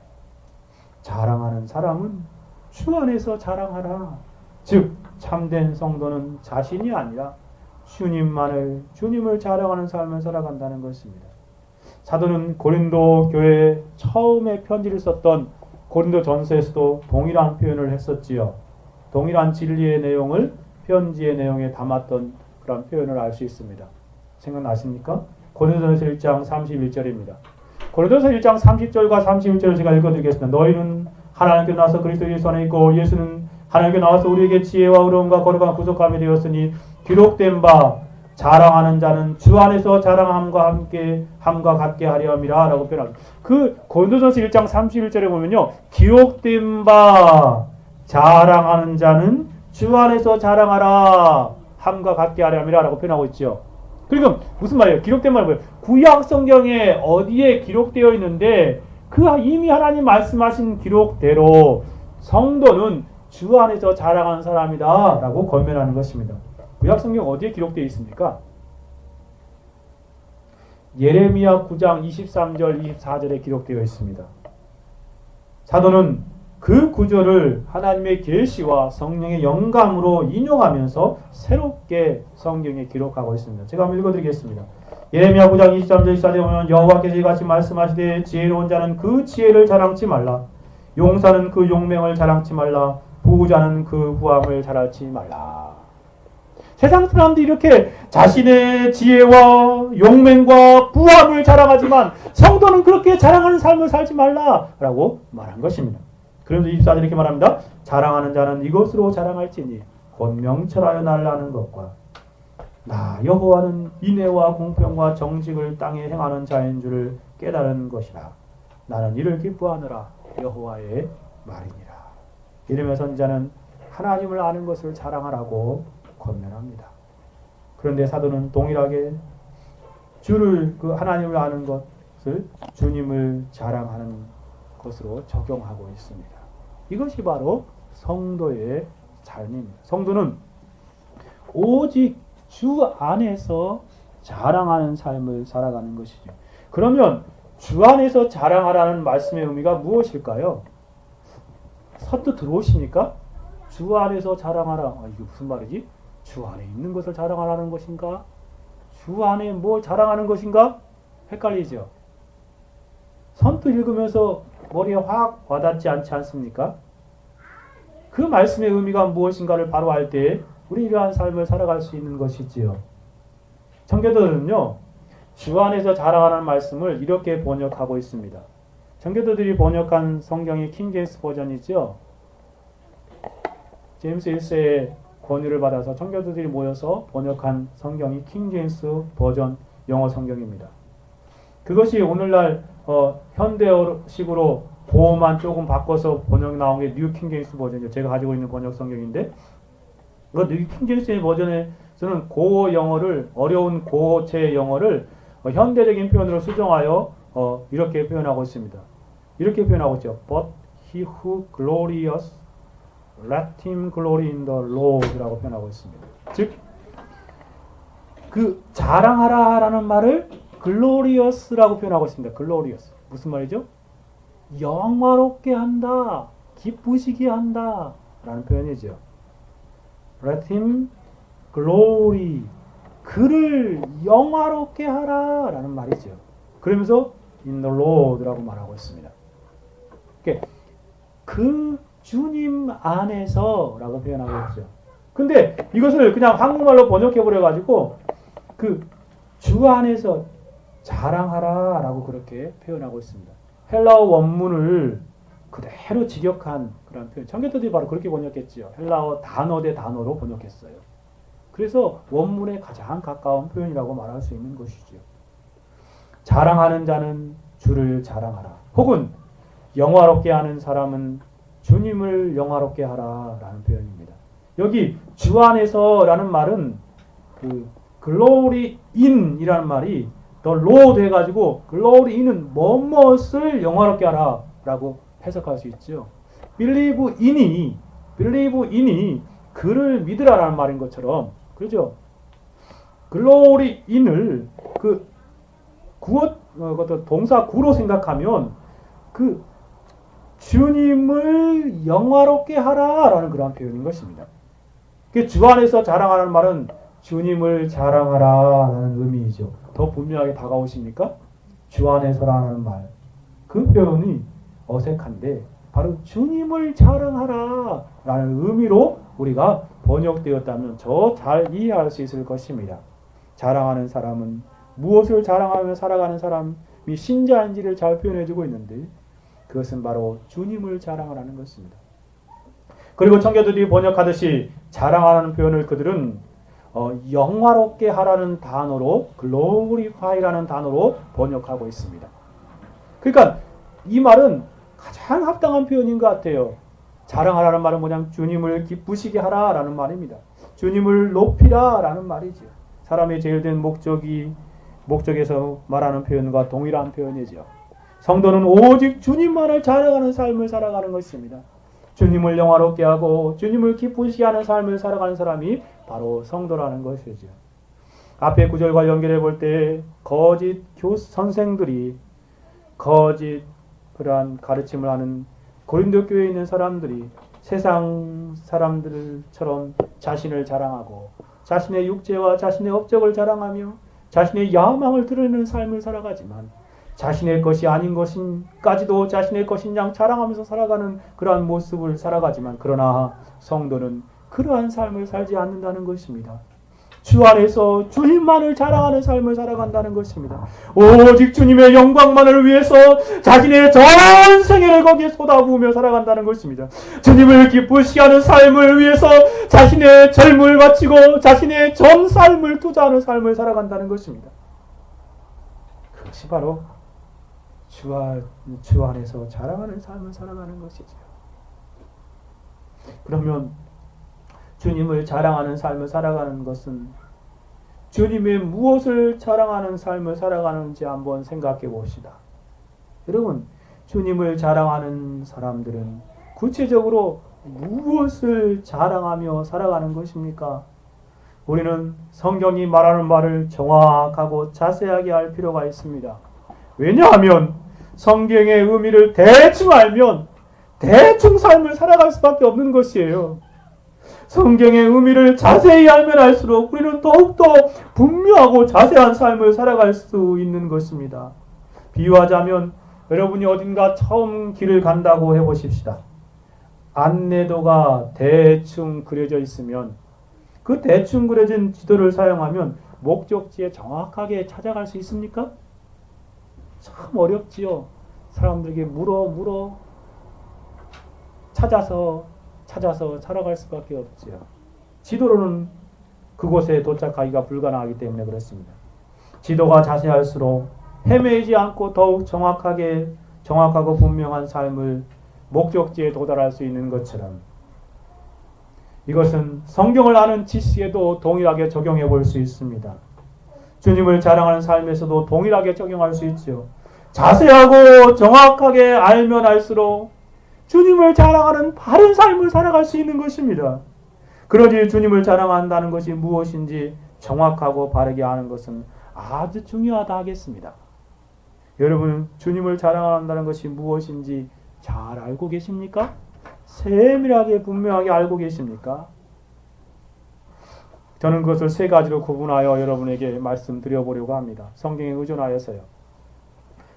자랑하는 사람은 주 안에서 자랑하라. 즉 참된 성도는 자신이 아니라 주님을 자랑하는 삶을 살아간다는 것입니다. 사도는 고린도 교회에 처음에 편지를 썼던 고린도 전서에서도 동일한 표현을 했었지요. 동일한 진리의 내용을 편지의 내용에 담았던 그런 표현을 알 수 있습니다. 생각나십니까? 고린도전서 1장 31절입니다. 고린도전서 1장 30절과 31절을 제가 읽어드리겠습니다. 너희는 하나님께 나와서 그리스도 예수 안에 있고 예수는 하나님께 나와서 우리에게 지혜와 의로움과 거룩한 구속함이 되었으니 기록된 바 자랑하는 자는 주 안에서 자랑함과 같게 하려 함이라 라고 표현합니다. 그 고린도전서 1장 31절에 보면요. 기록된 바 자랑하는 자는 주 안에서 자랑하라 함과 같게 하려 함이라 라고 표현하고 있죠. 그러니까 무슨 말이에요? 기록된 말은 뭐예요? 구약 성경에 어디에 기록되어 있는데 그 이미 하나님 말씀하신 기록대로 성도는 주 안에서 자랑하는 사람이다 라고 권면하는 것입니다. 구약 성경 어디에 기록되어 있습니까? 예레미야 9장 23절 24절에 기록되어 있습니다. 사도는 그 구절을 하나님의 계시와 성령의 영감으로 인용하면서 새롭게 성경에 기록하고 있습니다. 제가 한번 읽어드리겠습니다. 예레미야 9장 23절 24절에 보면 여호와께서 이같이 말씀하시되 지혜로운 자는 그 지혜를 자랑치 말라. 용사는 그 용맹을 자랑치 말라. 부자는 그 후함을 자랑치 말라. 세상 사람들이 이렇게 자신의 지혜와 용맹과 부함을 자랑하지만 성도는 그렇게 자랑하는 삶을 살지 말라라고 말한 것입니다. 그러면서 24절 이렇게 말합니다. 자랑하는 자는 이것으로 자랑할지니 곧 명철하여 날라는 것과 나 여호와는 인애와 공평과 정직을 땅에 행하는 자인 줄을 깨달은 것이라. 나는 이를 기뻐하느라 여호와의 말이니라. 이러며 선지자는 하나님을 아는 것을 자랑하라고 권면합니다. 그런데 사도는 동일하게 그 하나님을 아는 것을 주님을 자랑하는 것으로 적용하고 있습니다. 이것이 바로 성도의 삶입니다. 성도는 오직 주 안에서 자랑하는 삶을 살아가는 것이죠. 그러면 주 안에서 자랑하라는 말씀의 의미가 무엇일까요? 서투 들어오십니까? 주 안에서 자랑하라. 이게 무슨 말이지? 주 안에 있는 것을 자랑하라는 것인가? 주 안에 뭘 자랑하는 것인가? 헷갈리죠? 선뜻 읽으면서 머리에 확 와닿지 않지 않습니까? 그 말씀의 의미가 무엇인가를 바로 알 때 우리 이러한 삶을 살아갈 수 있는 것이지요. 청교도들은요. 주 안에서 자랑하는 말씀을 이렇게 번역하고 있습니다. 청교도들이 번역한 성경이 킹제임스 버전이죠. 제임스 1세의 권유를 받아서 청교도들이 모여서 번역한 성경이 킹제임스 버전 영어 성경입니다. 그것이 오늘날 현대어식으로 보호만 조금 바꿔서 번역 나온 게 뉴 킹제임스 버전이죠. 제가 가지고 있는 번역 성경인데 그 뉴 킹제임스 버전에서는 고어 영어를 어려운 고어체 영어를 현대적인 표현으로 수정하여 이렇게 표현하고 있습니다. 이렇게 표현하고 있죠. But he who glorious let him glory in the Lord라고 표현하고 있습니다. 즉, 그 자랑하라라는 말을 glorious라고 표현하고 있습니다. glorious 무슨 말이죠? 영화롭게 한다, 기쁘시게 한다 라는 표현이죠. Let him glory, 그를 영화롭게 하라 라는 말이죠. 그러면서 in the Lord라고 말하고 있습니다. 그 주님 안에서 라고 표현하고 있죠. 근데 이것을 그냥 한국말로 번역해버려 가지고 그 주 안에서 자랑하라 라고 그렇게 표현하고 있습니다. 헬라어 원문을 그대로 직역한 그런 표현. 청교도들이 바로 그렇게 번역했지요. 헬라어 단어 대 단어로 번역했어요. 그래서 원문에 가장 가까운 표현이라고 말할 수 있는 것이죠. 자랑하는 자는 주를 자랑하라. 혹은 영화롭게 하는 사람은 주님을 영화롭게 하라 라는 표현입니다. 여기 주 안에서 라는 말은 그 glory in 이라는 말이 더 Lord 해가지고 glory in은 무엇을 영화롭게 하라 라고 해석할 수 있죠. believe in이 그를 믿으라 라는 말인 것처럼 그렇죠. glory in을 그 동사 구로 생각하면 그 주님을 영화롭게 하라 라는 그런 표현인 것입니다. 주 안에서 자랑하라는 말은 주님을 자랑하라 라는 의미이죠. 더 분명하게 다가오십니까? 주 안에서라는 말. 그 표현이 어색한데 바로 주님을 자랑하라 라는 의미로 우리가 번역되었다면 더 잘 이해할 수 있을 것입니다. 자랑하는 사람은 무엇을 자랑하며 살아가는 사람이 신자인지를 잘 표현해주고 있는데 그것은 바로 주님을 자랑하라는 것입니다. 그리고 청교도들이 번역하듯이 자랑하라는 표현을 그들은 영화롭게 하라는 단어로 glorify라는 단어로 번역하고 있습니다. 그러니까 이 말은 가장 합당한 표현인 것 같아요. 자랑하라는 말은 뭐냐면 주님을 기쁘시게 하라라는 말입니다. 주님을 높이라라는 말이죠. 사람의 제일 된 목적에서 말하는 표현과 동일한 표현이죠. 성도는 오직 주님만을 자랑하는 삶을 살아가는 것입니다. 주님을 영화롭게 하고 주님을 기쁘시게 하는 삶을 살아가는 사람이 바로 성도라는 것이죠. 앞에 구절과 연결해 볼 때 거짓 선생들이 거짓 그러한 가르침을 하는 고린도 교회에 있는 사람들이 세상 사람들처럼 자신을 자랑하고 자신의 육체와 자신의 업적을 자랑하며 자신의 야망을 드러내는 삶을 살아가지만 자신의 것이 아닌 것인까지도 자신의 것인 양 자랑하면서 살아가는 그러한 모습을 살아가지만 그러나 성도는 그러한 삶을 살지 않는다는 것입니다. 주 안에서 주님만을 자랑하는 삶을 살아간다는 것입니다. 오직 주님의 영광만을 위해서 자신의 전 생애를 거기에 쏟아부으며 살아간다는 것입니다. 주님을 기쁘시게 하는 삶을 위해서 자신의 젊음을 바치고 자신의 전 삶을 투자하는 삶을 살아간다는 것입니다. 그것이 바로 주 안에서 자랑하는 삶을 살아가는 것이죠. 그러면 주님을 자랑하는 삶을 살아가는 것은 주님의 무엇을 자랑하는 삶을 살아가는지 한번 생각해 봅시다. 여러분, 주님을 자랑하는 사람들은 구체적으로 무엇을 자랑하며 살아가는 것입니까? 우리는 성경이 말하는 말을 정확하고 자세하게 알 필요가 있습니다. 왜냐하면 성경의 의미를 대충 알면 대충 삶을 살아갈 수밖에 없는 것이에요. 성경의 의미를 자세히 알면 알수록 우리는 더욱더 분명하고 자세한 삶을 살아갈 수 있는 것입니다. 비유하자면 여러분이 어딘가 처음 길을 간다고 해보십시다. 안내도가 대충 그려져 있으면 그 대충 그려진 지도를 사용하면 목적지에 정확하게 찾아갈 수 있습니까? 참 어렵지요. 사람들에게 물어 찾아서 살아갈 수밖에 없지요. 지도로는 그곳에 도착하기가 불가능하기 때문에 그렇습니다. 지도가 자세할수록 헤매지 않고 더욱 정확하고 분명한 삶을 목적지에 도달할 수 있는 것처럼 이것은 성경을 아는 지식에도 동일하게 적용해 볼 수 있습니다. 주님을 자랑하는 삶에서도 동일하게 적용할 수 있죠. 자세하고 정확하게 알면 알수록 주님을 자랑하는 바른 삶을 살아갈 수 있는 것입니다. 그러니 주님을 자랑한다는 것이 무엇인지 정확하고 바르게 아는 것은 아주 중요하다 하겠습니다. 여러분, 주님을 자랑한다는 것이 무엇인지 잘 알고 계십니까? 세밀하게 분명하게 알고 계십니까? 저는 그것을 세 가지로 구분하여 여러분에게 말씀드려보려고 합니다. 성경에 의존하여서요.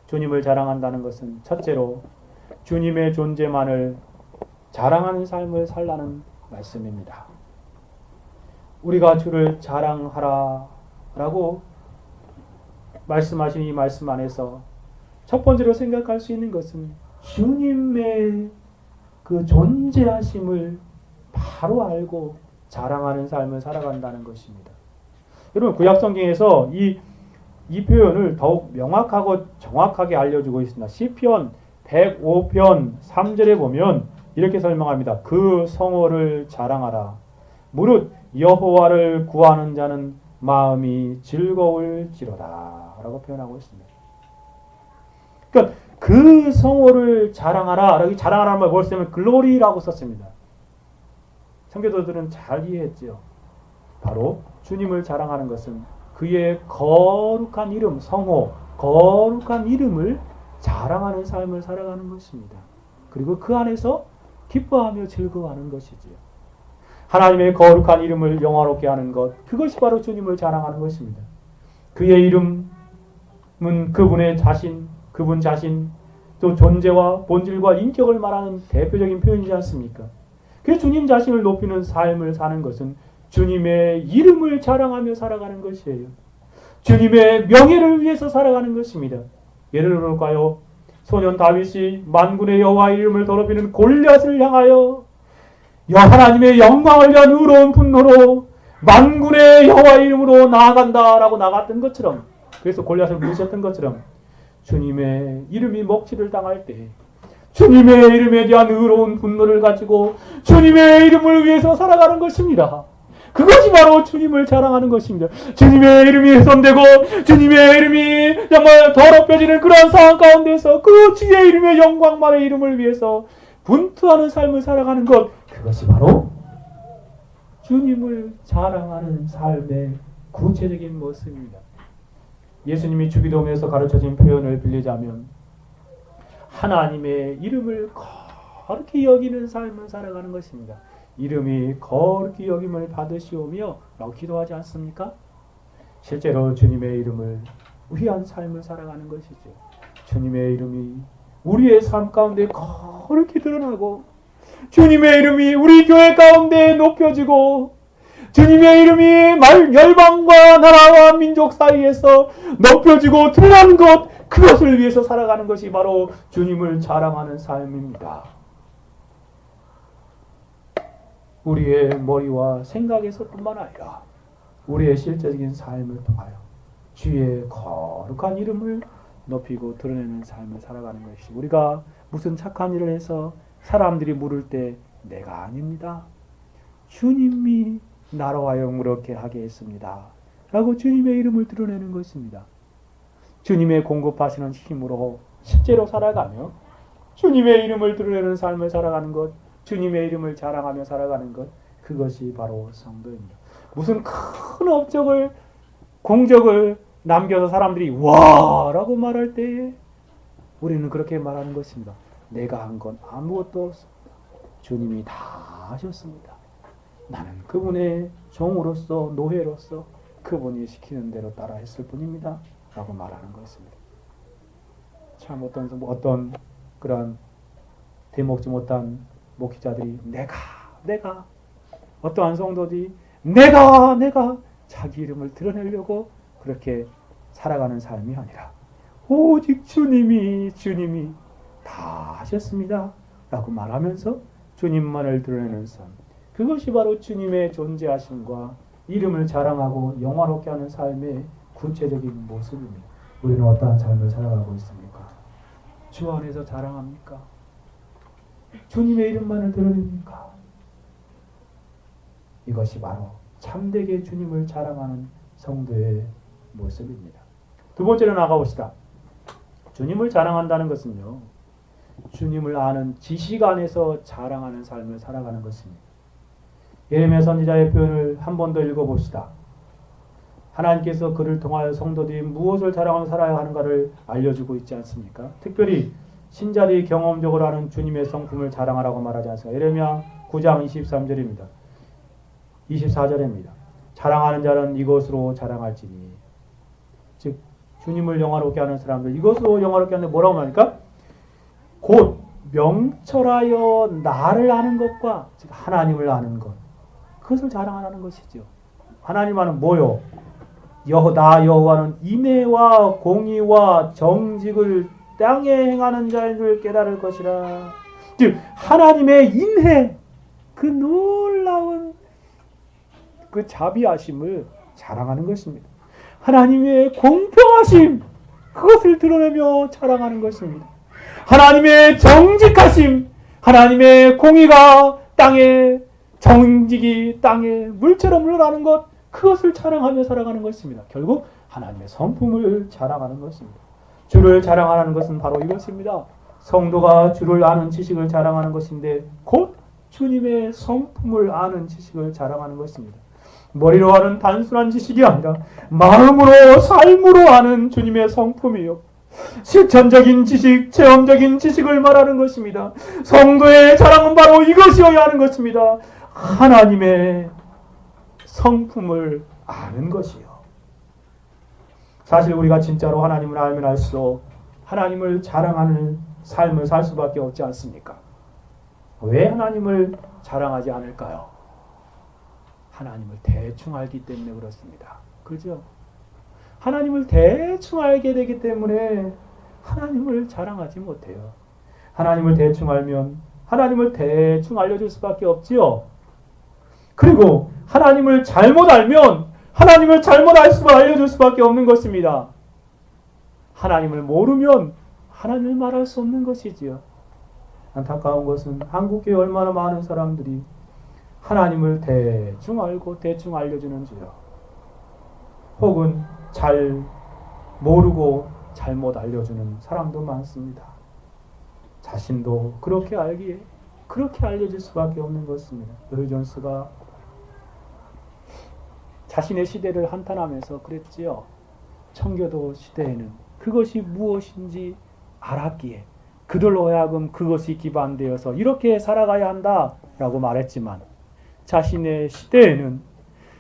주님을 자랑한다는 것은 첫째로 주님의 존재만을 자랑하는 삶을 살라는 말씀입니다. 우리가 주를 자랑하라 라고 말씀하신 이 말씀 안에서 첫 번째로 생각할 수 있는 것은 주님의 그 존재하심을 바로 알고 자랑하는 삶을 살아간다는 것입니다. 여러분, 구약성경에서 이 표현을 더욱 명확하고 정확하게 알려주고 있습니다. 시편 105편 3절에 보면 이렇게 설명합니다. 그 성호를 자랑하라. 무릇 여호와를 구하는 자는 마음이 즐거울지로다 라고 표현하고 있습니다. 그러니까 그 성호를 자랑하라. 여기 자랑하라는 말 뭘 쓰면 글로리라고 썼습니다. 성교도들은 잘 이해했지요. 바로 주님을 자랑하는 것은 그의 거룩한 이름, 성호, 거룩한 이름을 자랑하는 삶을 살아가는 것입니다. 그리고 그 안에서 기뻐하며 즐거워하는 것이지요. 하나님의 거룩한 이름을 영화롭게 하는 것, 그것이 바로 주님을 자랑하는 것입니다. 그의 이름은 그분의 자신, 그분 자신, 또 존재와 본질과 인격을 말하는 대표적인 표현이지 않습니까? 그래서 주님 자신을 높이는 삶을 사는 것은 주님의 이름을 자랑하며 살아가는 것이에요. 주님의 명예를 위해서 살아가는 것입니다. 예를 들어볼까요? 소년 다윗이 만군의 여호와 이름을 더럽히는 골리앗을 향하여 하나님의 영광을 위한 의로운 분노로 만군의 여호와 이름으로 나아간다라고 나갔던 것처럼, 그래서 골리앗을 부르셨던 것처럼 주님의 이름이 먹칠을 당할 때 주님의 이름에 대한 의로운 분노를 가지고 주님의 이름을 위해서 살아가는 것입니다. 그것이 바로 주님을 자랑하는 것입니다. 주님의 이름이 훼손되고 주님의 이름이 정말 더럽혀지는 그런 상황 가운데서 그 주의 이름의 영광만의 이름을 위해서 분투하는 삶을 살아가는 것, 그것이 바로 주님을 자랑하는 삶의 구체적인 모습입니다. 예수님이 주기도문에서 가르쳐진 표현을 빌리자면 하나님의 이름을 거룩히 여기는 삶을 살아가는 것입니다. 이름이 거룩히 여김을 받으시오며 라고 기도하지 않습니까? 실제로 주님의 이름을 위한 삶을 살아가는 것이죠. 주님의 이름이 우리의 삶 가운데 거룩히 드러나고 주님의 이름이 우리 교회 가운데 높여지고 주님의 이름이 열방과 나라와 민족 사이에서 높여지고 드러나는 것, 그것을 위해서 살아가는 것이 바로 주님을 자랑하는 삶입니다. 우리의 머리와 생각에서뿐만 아니라 우리의 실제적인 삶을 통하여 주의 거룩한 이름을 높이고 드러내는 삶을 살아가는 것이, 우리가 무슨 착한 일을 해서 사람들이 물을 때 내가 아닙니다, 주님이 나로 하여금 그렇게 하게 했습니다 라고 주님의 이름을 드러내는 것입니다. 주님의 공급하시는 힘으로 실제로 살아가며 주님의 이름을 드러내는 삶을 살아가는 것, 주님의 이름을 자랑하며 살아가는 것, 그것이 바로 성도입니다. 무슨 큰 업적을, 공적을 남겨서 사람들이 와 라고 말할 때에 우리는 그렇게 말하는 것입니다. 내가 한 건 아무것도 없습니다. 주님이 다 하셨습니다. 나는 그분의 종으로서, 노예로서 그분이 시키는 대로 따라 했을 뿐입니다 라고 말하는 것입니다. 참 어떤 그런 대먹지 못한 목회자들이 내가 어떠한 성도들이 내가 자기 이름을 드러내려고 그렇게 살아가는 삶이 아니라 오직 주님이 다 하셨습니다. 라고 말하면서 주님만을 드러내는 삶. 그것이 바로 주님의 존재하심과 이름을 자랑하고 영화롭게 하는 삶의 구체적인 모습입니다. 우리는 어떠한 삶을 살아가고 있습니까? 주 안에서 자랑합니까? 주님의 이름만을 드러냅니까? 이것이 바로 참되게 주님을 자랑하는 성도의 모습입니다. 두 번째로 나가봅시다. 주님을 자랑한다는 것은요, 주님을 아는 지식 안에서 자랑하는 삶을 살아가는 것입니다. 예레미야 선지자의 표현을 한 번 더 읽어봅시다. 하나님께서 그를 통하여 성도들이 무엇을 자랑하며 살아야 하는가를 알려주고 있지 않습니까? 특별히 신자들이 경험적으로 하는 주님의 성품을 자랑하라고 말하지 않습니까? 예레미야 9장 23절입니다. 24절입니다. 자랑하는 자는 이것으로 자랑할지니, 즉 주님을 영화롭게 하는 사람들 이것으로 영화롭게 하는데 뭐라고 말합니까? 곧 명철하여 나를 아는 것과 즉 하나님을 아는 것, 그것을 자랑하라는 것이죠. 하나님과는 뭐요? 나 여호와는 인애와 공의와 정직을 땅에 행하는 자인 줄 깨달을 것이라. 즉 하나님의 인애, 그 놀라운 그 자비하심을 자랑하는 것입니다. 하나님의 공평하심, 그것을 드러내며 자랑하는 것입니다. 하나님의 정직하심, 하나님의 공의가 땅에, 정직이 땅에 물처럼 흘러가는 것, 그것을 자랑하며 살아가는 것입니다. 결국 하나님의 성품을 자랑하는 것입니다. 주를 자랑하는 것은 바로 이것입니다. 성도가 주를 아는 지식을 자랑하는 것인데 곧 주님의 성품을 아는 지식을 자랑하는 것입니다. 머리로 아는 단순한 지식이 아니라 마음으로, 삶으로 아는 주님의 성품이요, 실천적인 지식, 체험적인 지식을 말하는 것입니다. 성도의 자랑은 바로 이것이어야 하는 것입니다. 하나님의 성품을 아는 것이요. 사실 우리가 진짜로 하나님을 알면 알수록 하나님을 자랑하는 삶을 살 수밖에 없지 않습니까? 왜 하나님을 자랑하지 않을까요? 하나님을 대충 알기 때문에 그렇습니다. 그렇죠? 하나님을 대충 알게 되기 때문에 하나님을 자랑하지 못해요. 하나님을 대충 알면 하나님을 대충 알려줄 수밖에 없지요. 그리고 하나님을 잘못 알면 하나님을 잘못 알려줄 수밖에 없는 것입니다. 하나님을 모르면 하나님을 말할 수 없는 것이지요. 안타까운 것은 한국에 얼마나 많은 사람들이 하나님을 대충 알고 대충 알려주는 주요, 혹은 잘 모르고 잘못 알려주는 사람도 많습니다. 자신도 그렇게 알기에 그렇게 알려질 수밖에 없는 것입니다. 로이 존스가 자신의 시대를 한탄하면서 그랬지요. 청교도 시대에는 그것이 무엇인지 알았기에 그들로 하여금 그것이 기반되어서 이렇게 살아가야 한다라고 말했지만, 자신의 시대에는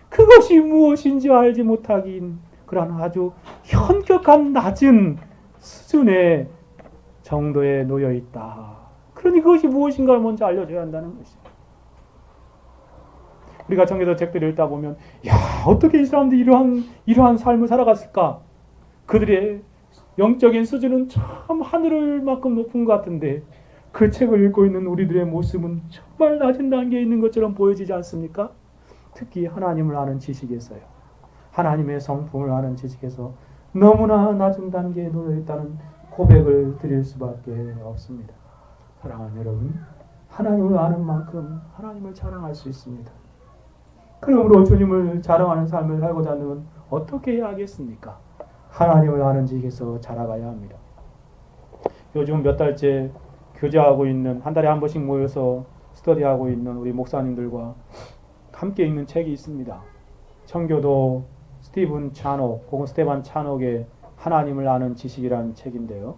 그것이 무엇인지 알지 못하긴 그런 아주 현격한 낮은 수준의 정도에 놓여 있다. 그러니 그것이 무엇인가를 먼저 알려줘야 한다는 것입니다. 우리가 청교도 책들을 읽다 보면, 야, 어떻게 이 사람들이 이러한 삶을 살아갔을까? 그들의 영적인 수준은 참 하늘만큼 높은 것 같은데 그 책을 읽고 있는 우리들의 모습은 정말 낮은 단계에 있는 것처럼 보여지지 않습니까? 특히 하나님을 아는 지식에서요, 하나님의 성품을 아는 지식에서 너무나 낮은 단계에 놓여 있다는 고백을 드릴 수밖에 없습니다. 사랑하는 여러분, 하나님을 아는 만큼 하나님을 자랑할 수 있습니다. 그러므로 주님을 자랑하는 삶을 살고자 하면 어떻게 해야 하겠습니까? 하나님을 아는 지식에서 자라가야 합니다. 요즘 몇 달째 교제하고 있는, 한 달에 한 번씩 모여서 스터디하고 있는 우리 목사님들과 함께 읽는 책이 있습니다. 청교도 스테반 찬옥의 하나님을 아는 지식이라는 책인데요.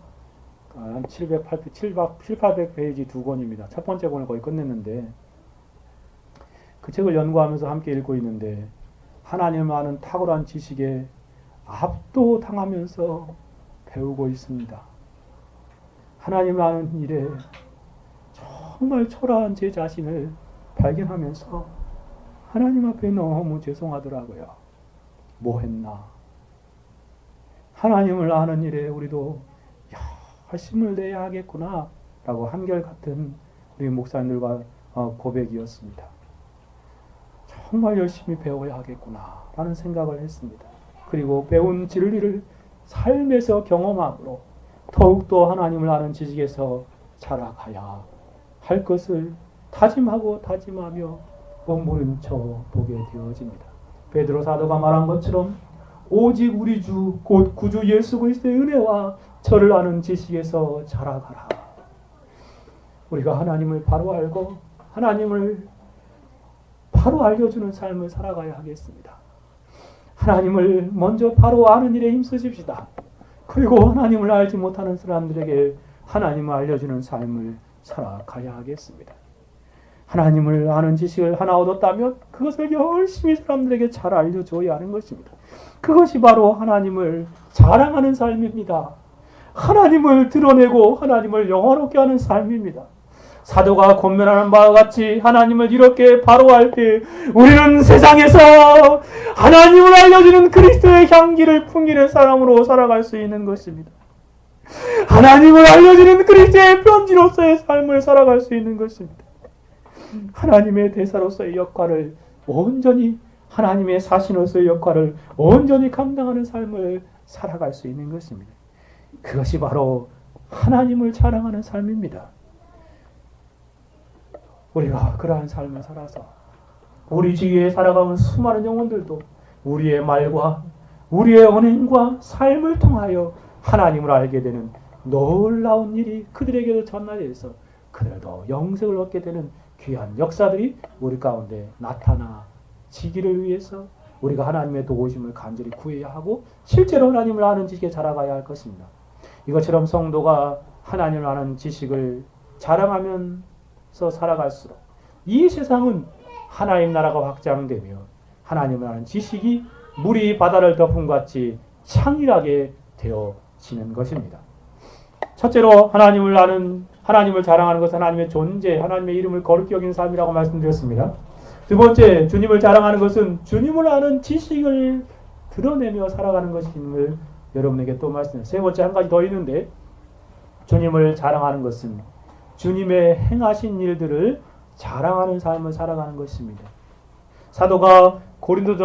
한 700-800페이지 두 권입니다. 첫 번째 권을 거의 끝냈는데, 그 책을 연구하면서 함께 읽고 있는데 하나님을 아는 탁월한 지식에 압도당하면서 배우고 있습니다. 하나님을 아는 일에 정말 초라한 제 자신을 발견하면서 하나님 앞에 너무 죄송하더라고요. 뭐 했나? 하나님을 아는 일에 우리도 열심을 내야 하겠구나 라고 한결같은 우리 목사님들과 고백이었습니다. 정말 열심히 배워야 하겠구나 라는 생각을 했습니다. 그리고 배운 진리를 삶에서 경험함으로 더욱더 하나님을 아는 지식에서 자라가야 할 것을 다짐하고 다짐하며 몸부림쳐 보게 되어집니다. 베드로 사도가 말한 것처럼 오직 우리 주 곧 구주 예수 그리스도의 은혜와 저를 아는 지식에서 자라가라. 우리가 하나님을 바로 알고 하나님을 바로 알려주는 삶을 살아가야 하겠습니다. 하나님을 먼저 바로 아는 일에 힘쓰십시다. 그리고 하나님을 알지 못하는 사람들에게 하나님을 알려주는 삶을 살아가야 하겠습니다. 하나님을 아는 지식을 하나 얻었다면 그것을 열심히 사람들에게 잘 알려줘야 하는 것입니다. 그것이 바로 하나님을 자랑하는 삶입니다. 하나님을 드러내고 하나님을 영화롭게 하는 삶입니다. 사도가 권면하는 바와 같이 하나님을 이렇게 바로 알 때 우리는 세상에서 하나님을 알려주는 그리스도의 향기를 풍기는 사람으로 살아갈 수 있는 것입니다. 하나님을 알려주는 그리스도의 편지로서의 삶을 살아갈 수 있는 것입니다. 하나님의 대사로서의 역할을 온전히 하나님의 사신으로서의 역할을 온전히 감당하는 삶을 살아갈 수 있는 것입니다. 그것이 바로 하나님을 자랑하는 삶입니다. 우리가 그러한 삶을 살아서 우리 주위에 살아가는 수많은 영혼들도 우리의 말과 우리의 언행과 삶을 통하여 하나님을 알게 되는 놀라운 일이 그들에게도 전달해서 그들도 영생을 얻게 되는 귀한 역사들이 우리 가운데 나타나지기를 위해서 우리가 하나님의 도우심을 간절히 구해야 하고 실제로 하나님을 아는 지식에 자라가야 할 것입니다. 이것처럼 성도가 하나님을 아는 지식을 자랑하면서 살아갈수록 이 세상은 하나님 나라가 확장되며 하나님을 아는 지식이 물이 바다를 덮은 것 같이 창일하게 되어지는 것입니다. 첫째로 하나님을 자랑하는 것은 하나님의 존재, 하나님의 이름을 거룩히 여기는 삶이라고 말씀드렸습니다. 두 번째, 주님을 자랑하는 것은 주님을 아는 지식을 드러내며 살아가는 것임을 여러분에게 또 말씀드립니다. 세 번째 한 가지 더 있는데 주님을 자랑하는 것은 주님의 행하신 일들을 자랑하는 삶을 살아가는 것입니다. 사도가 고린도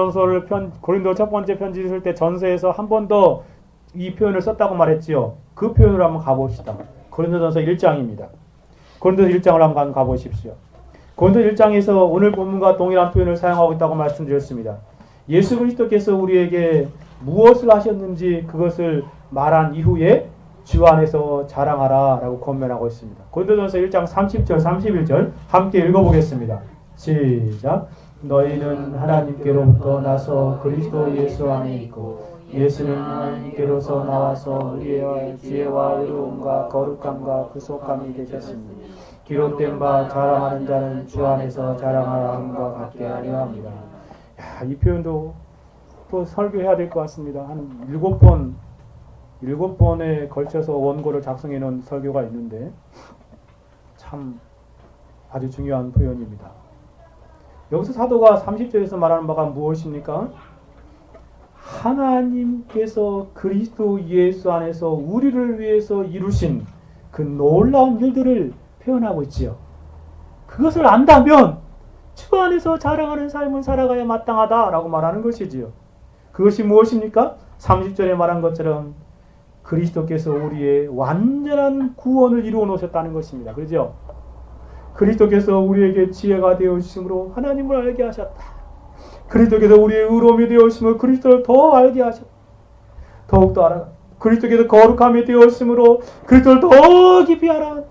첫 번째 편지 쓸 때 전서에서 한 번 더 이 표현을 썼다고 말했지요. 그 표현으로 한번 가봅시다. 고린도전서 1장입니다. 고린도서 1장을 한번 가보십시오. 고린도 1장에서 오늘 본문과 동일한 표현을 사용하고 있다고 말씀드렸습니다. 예수 그리스도께서 우리에게 무엇을 하셨는지 그것을 말한 이후에 주 안에서 자랑하라 라고 권면하고 있습니다. 고린도전서 1장 30절 31절 함께 읽어보겠습니다. 시작. 너희는 하나님께로부터 나서 그리스도 예수 안에 있고 예수는 하나님께로서 나와서 우리의 지혜와 의로움과 거룩함과 구속함이 되셨습니다. 기록된 바 자랑하는 자는 주 안에서 자랑하라 함과 같게 하려 합니다. 이 표현도 또 설교해야 될 것 같습니다. 한 7번에 걸쳐서 원고를 작성해 놓은 설교가 있는데 참 아주 중요한 표현입니다. 여기서 사도가 30절에서 말하는 바가 무엇입니까? 하나님께서 그리스도 예수 안에서 우리를 위해서 이루신 그 놀라운 일들을 표현하고 있지요. 그것을 안다면 주 안에서 자랑하는 삶을 살아가야 마땅하다라고 말하는 것이지요. 그것이 무엇입니까? 30절에 말한 것처럼 그리스도께서 우리의 완전한 구원을 이루어 놓으셨다는 것입니다. 그렇죠? 그리스도께서 우리에게 지혜가 되어 주심으로 하나님을 알게 하셨다. 그리스도께서 우리의 의로움이 되어 주심으로 그리스도를 더 알게 하셨다. 더욱더 알아. 그리스도께서 거룩함이 되어 주심으로 그리스도를 더 깊이 알아.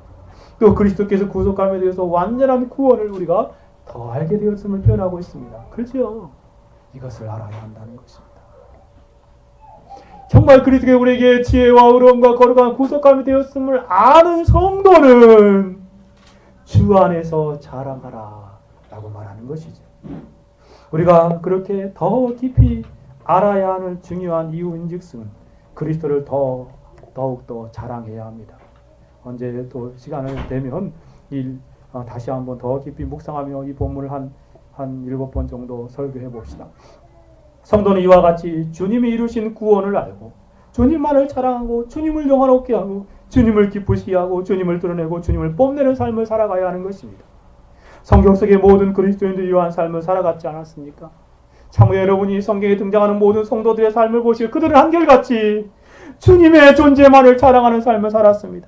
또 그리스도께서 구속함에 대해서 완전한 구원을 우리가 더 알게 되었음을 표현하고 있습니다. 그렇죠? 이것을 알아야 한다는 것입니다. 정말 그리스도께서 우리에게 지혜와 의로움과 거룩한 구속함이 되었음을 아는 성도는 주 안에서 자랑하라 라고 말하는 것이죠. 우리가 그렇게 더 깊이 알아야 하는 중요한 이유인즉슨 그리스도를 더욱더 자랑해야 합니다. 언제 또 시간을 되면 다시 한번 더 깊이 묵상하며 이 본문을 한 7번 정도 설교해 봅시다. 성도는 이와 같이 주님이 이루신 구원을 알고 주님만을 자랑하고 주님을 영화롭게 하고 주님을 기쁘시게 하고 주님을 드러내고 주님을 뽐내는 삶을 살아가야 하는 것입니다. 성경 속의 모든 그리스도인들이 이러한 삶을 살아갔지 않았습니까? 참으로 여러분이 성경에 등장하는 모든 성도들의 삶을 보시고 그들은 한결같이 주님의 존재만을 자랑하는 삶을 살았습니다.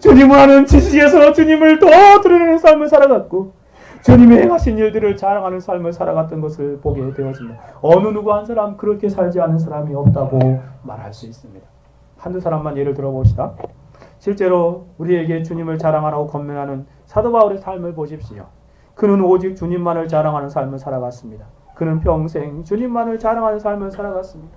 주님을 아는 지식에서 주님을 더 드러내는 삶을 살아갔고 주님의 행하신 일들을 자랑하는 삶을 살아갔던 것을 보게 되어집니다. 어느 누구 한 사람 그렇게 살지 않은 사람이 없다고 말할 수 있습니다. 한두 사람만 예를 들어봅시다. 실제로 우리에게 주님을 자랑하라고 권면하는 사도 바울의 삶을 보십시오. 그는 오직 주님만을 자랑하는 삶을 살아갔습니다. 그는 평생 주님만을 자랑하는 삶을 살아갔습니다.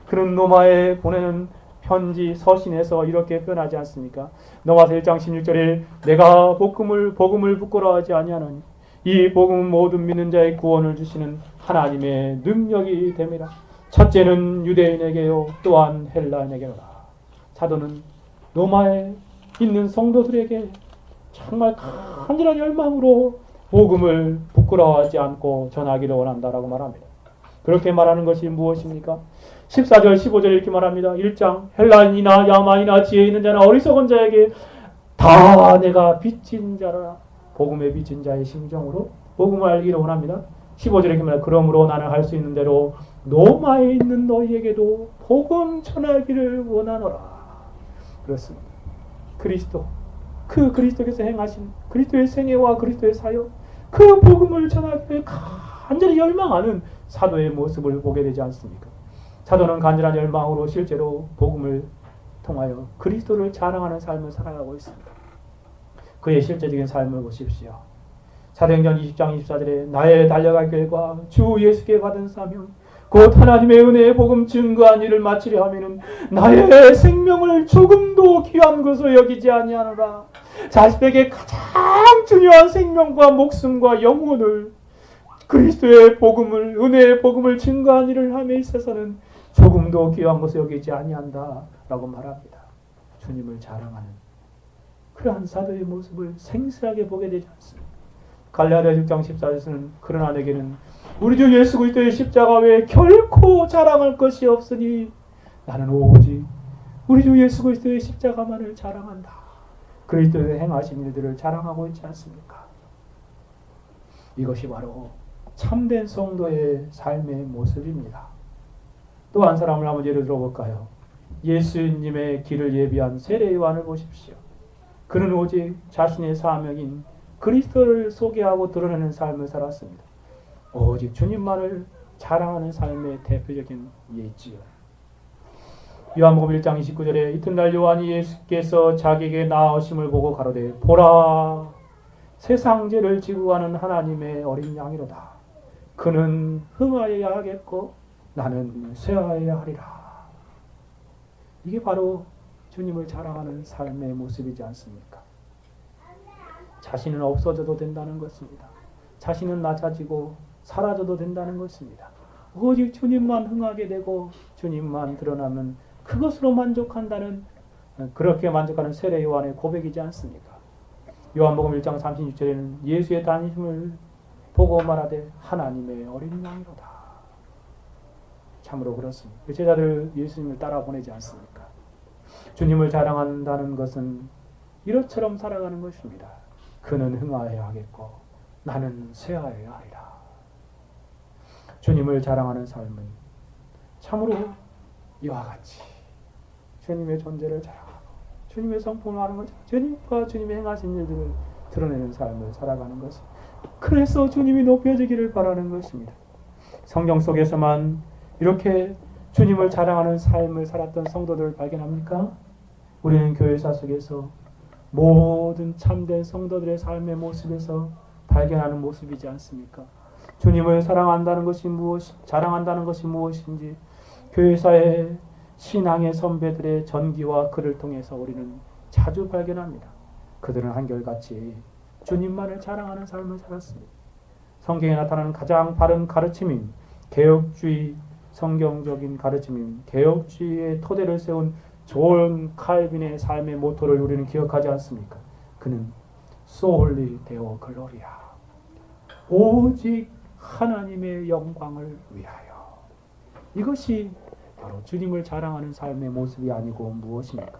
그는 로마에 보내는 편지 서신에서 이렇게 표현하지 않습니까? 로마서 1장 16절에 내가 복음을 부끄러워하지 아니하노니 이 복음은 모든 믿는 자의 구원을 주시는 하나님의 능력이 됨이라. 첫째는 유대인에게요 또한 헬라인에게로라. 사도는 로마에 있는 성도들에게 정말 간절한 열망으로 복음을 부끄러워하지 않고 전하기를 원한다라고 말합니다. 그렇게 말하는 것이 무엇입니까? 14절 15절 이렇게 말합니다. 1장 헬라인이나 야마이나 지혜 있는 자나 어리석은 자에게 다 내가 빚진 자라. 복음에 빚진 자의 심정으로 복음을 알기를 원합니다. 15절에 이렇게 말합니다. 그러므로 나는 할 수 있는 대로 로마에 있는 너희에게도 복음 전하기를 원하노라. 그렇습니다. 그리스도, 그 그리스도께서 행하신 그리스도의 생애와 그리스도의 사역, 그 복음을 전하기를 간절히 열망하는 사도의 모습을 보게 되지 않습니까? 사도는 간절한 열망으로 실제로 복음을 통하여 그리스도를 자랑하는 삶을 살아가고 있습니다. 그의 실제적인 삶을 보십시오. 사도행전 20장 24절에 나의 달려갈 길과 주 예수께 받은 사명 곧 하나님의 은혜의 복음 증거한 일을 마치려 하면은 나의 생명을 조금도 귀한 것으로 여기지 아니하노라. 자식에게 가장 중요한 생명과 목숨과 영혼을 그리스도의 복음을 은혜의 복음을 증거한 일을 함에 있어서는 조금도 귀한 것을 여기지 아니한다라고 말합니다. 주님을 자랑하는 그러한 사도의 모습을 생생하게 보게 되지 않습니다. 갈라디아 6장 14절에서는 그러나 내게는 우리 주 예수 그리스도의 십자가 외에 결코 자랑할 것이 없으니 나는 오직 우리 주 예수 그리스도의 십자가만을 자랑한다. 그리스도의 행하신 일들을 자랑하고 있지 않습니까? 이것이 바로 참된 성도의 삶의 모습입니다. 또 한 사람을 한번 예를 들어볼까요? 예수님의 길을 예비한 세례 요한을 보십시오. 그는 오직 자신의 사명인 그리스도를 소개하고 드러내는 삶을 살았습니다. 오직 주님만을 자랑하는 삶의 대표적인 예지요. 요한복음 1장 29절에 이튿날 요한이 예수께서 자기에게 나으심을 보고 가로되 보라 세상 죄를 지고 가는 하나님의 어린 양이로다. 그는 흥하여야 하겠고 나는 쇠하여야 하리라. 이게 바로 주님을 자랑하는 삶의 모습이지 않습니까? 자신은 없어져도 된다는 것입니다. 자신은 낮아지고 사라져도 된다는 것입니다. 오직 주님만 흥하게 되고 주님만 드러나면 그것으로 만족한다는, 그렇게 만족하는 세례 요한의 고백이지 않습니까? 요한복음 1장 36절에는 예수의 다니심을 보고 말하되 하나님의 어린 양이로다. 참으로 그렇습니다. 그 제자들 예수님을 따라 보내지 않습니까? 주님을 자랑한다는 것은 이것처럼 살아가는 것입니다. 그는 흥하여야 하겠고 나는 쇠하여야 하리라. 주님을 자랑하는 삶은 참으로 이와 같이 주님의 존재를 자랑하고 주님의 성품을 하는 거죠. 주님과 주님의 행하신 일들을 드러내는 삶을 살아가는 것입니다. 그래서 주님이 높여지기를 바라는 것입니다. 성경 속에서만 이렇게 주님을 자랑하는 삶을 살았던 성도들을 발견합니까? 우리는 교회사 속에서 모든 참된 성도들의 삶의 모습에서 발견하는 모습이지 않습니까? 주님을 사랑한다는 것이 자랑한다는 것이 무엇인지 교회사의 신앙의 선배들의 전기와 글을 통해서 우리는 자주 발견합니다. 그들은 한결같이 주님만을 자랑하는 삶을 살았습니다. 성경에 나타나는 가장 바른 가르침인 개혁주의, 성경적인 가르침인 개혁주의의 토대를 세운 존 칼빈의 삶의 모토를 우리는 기억하지 않습니까? 그는 Solely Deo Gloria, 오직 하나님의 영광을 위하여. 이것이 바로 주님을 자랑하는 삶의 모습이 아니고 무엇입니까?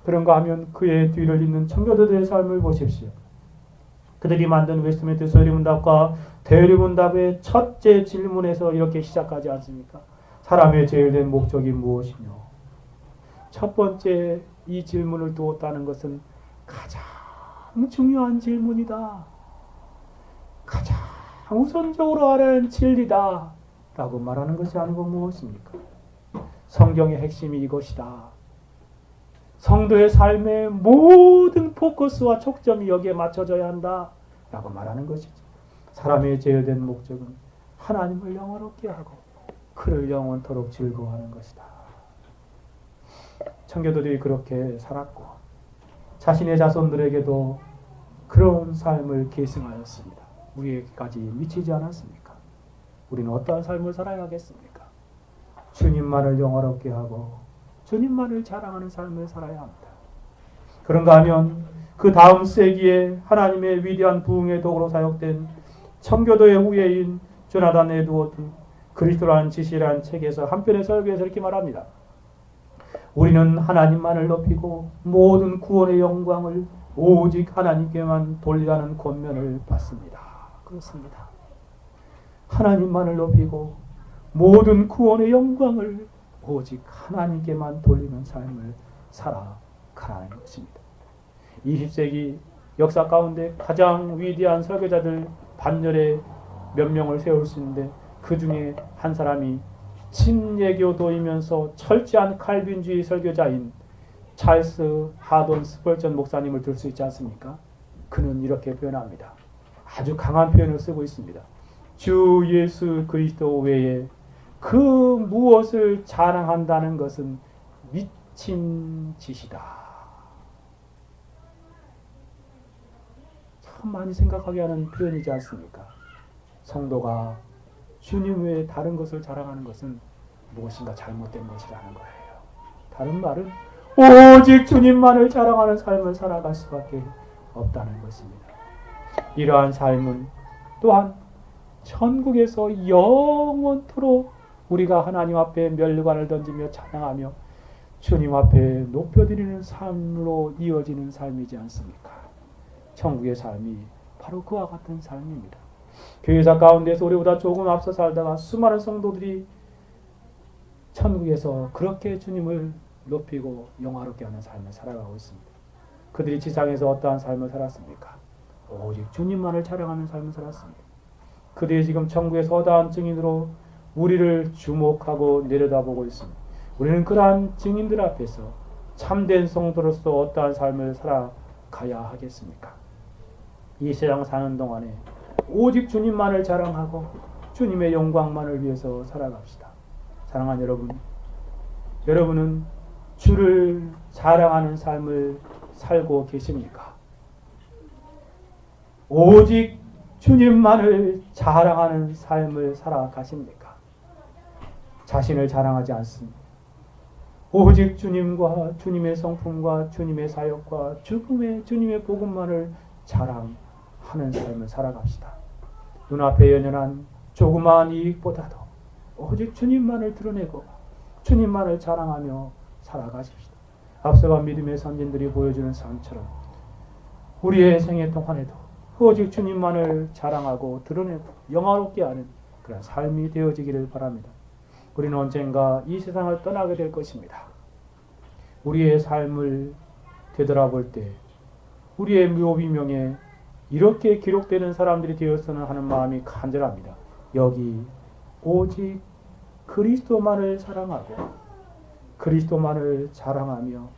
그런가 하면 그의 뒤를 잇는 청교도들의 삶을 보십시오. 그들이 만든 웨스트민스터 서리문답과 대리문답의 첫째 질문에서 이렇게 시작하지 않습니까? 사람의 제일 된 목적이 무엇이뇨? 첫 번째 이 질문을 두었다는 것은 가장 중요한 질문이다. 가장 우선적으로 알아야 진리다. 라고 말하는 것이 아니고 무엇입니까? 성경의 핵심이 이것이다. 성도의 삶의 모든 포커스와 촉점이 여기에 맞춰져야 한다. 라고 말하는 것이죠. 사람의 제일된 목적은 하나님을 영화롭게 하고 그를 영원토록 즐거워하는 것이다. 청교도들이 그렇게 살았고 자신의 자손들에게도 그런 삶을 계승하였습니다. 우리에게까지 미치지 않았습니까? 우리는 어떠한 삶을 살아야 하겠습니까? 주님만을 영화롭게 하고 주님만을 자랑하는 삶을 살아야 합니다. 그런가 하면 그 다음 세기에 하나님의 위대한 부흥의 도구로 사역된 청교도의 후예인 조나단 에드워드 그리스도라는 지시라는 책에서 한편의 설교에서 이렇게 말합니다. 우리는 하나님만을 높이고 모든 구원의 영광을 오직 하나님께만 돌리라는 권면을 받습니다. 그렇습니다. 하나님만을 높이고 모든 구원의 영광을 오직 하나님께만 돌리는 삶을 살아가라는 것입니다. 20세기 역사 가운데 가장 위대한 설교자들 반열에 몇 명을 세울 수 있는데 그 중에 한 사람이 친예교도이면서 철저한 칼빈주의 설교자인 찰스 하돈 스펄전 목사님을 들 수 있지 않습니까? 그는 이렇게 표현합니다. 아주 강한 표현을 쓰고 있습니다. 주 예수 그리스도 외에 그 무엇을 자랑한다는 것은 미친 짓이다. 참 많이 생각하게 하는 표현이지 않습니까? 성도가 주님 외에 다른 것을 자랑하는 것은 무엇인가 잘못된 것이라는 거예요. 다른 말은 오직 주님만을 자랑하는 삶을 살아갈 수밖에 없다는 것입니다. 이러한 삶은 또한 천국에서 영원토록 우리가 하나님 앞에 면류관을 던지며 찬양하며 주님 앞에 높여드리는 삶으로 이어지는 삶이지 않습니까? 천국의 삶이 바로 그와 같은 삶입니다. 교회사 가운데서 우리보다 조금 앞서 살다가 수많은 성도들이 천국에서 그렇게 주님을 높이고 영화롭게 하는 삶을 살아가고 있습니다. 그들이 지상에서 어떠한 삶을 살았습니까? 오직 주님만을 자랑하는 삶을 살았습니다. 그들이 지금 천국에서 어떠한 증인으로 우리를 주목하고 내려다보고 있습니다. 우리는 그러한 증인들 앞에서 참된 성도로서 어떠한 삶을 살아가야 하겠습니까? 이 세상 사는 동안에 오직 주님만을 자랑하고 주님의 영광만을 위해서 살아갑시다. 사랑하는 여러분, 여러분은 주를 자랑하는 삶을 살고 계십니까? 오직 주님만을 자랑하는 삶을 살아가십니까? 자신을 자랑하지 않습니다. 오직 주님과 주님의 성품과 주님의 사역과 주님의 복음만을 자랑하는 삶을 살아갑시다. 눈앞에 연연한 조그마한 이익보다도 오직 주님만을 드러내고 주님만을 자랑하며 살아가십시다. 앞서간 믿음의 선진들이 보여주는 삶처럼 우리의 생애 동안에도 오직 주님만을 자랑하고 드러내고 영화롭게 하는 그런 삶이 되어지기를 바랍니다. 우리는 언젠가 이 세상을 떠나게 될 것입니다. 우리의 삶을 되돌아볼 때 우리의 묘비명에 이렇게 기록되는 사람들이 되었으면 하는 마음이 간절합니다. 여기 오직 그리스도만을 사랑하고 그리스도만을 자랑하며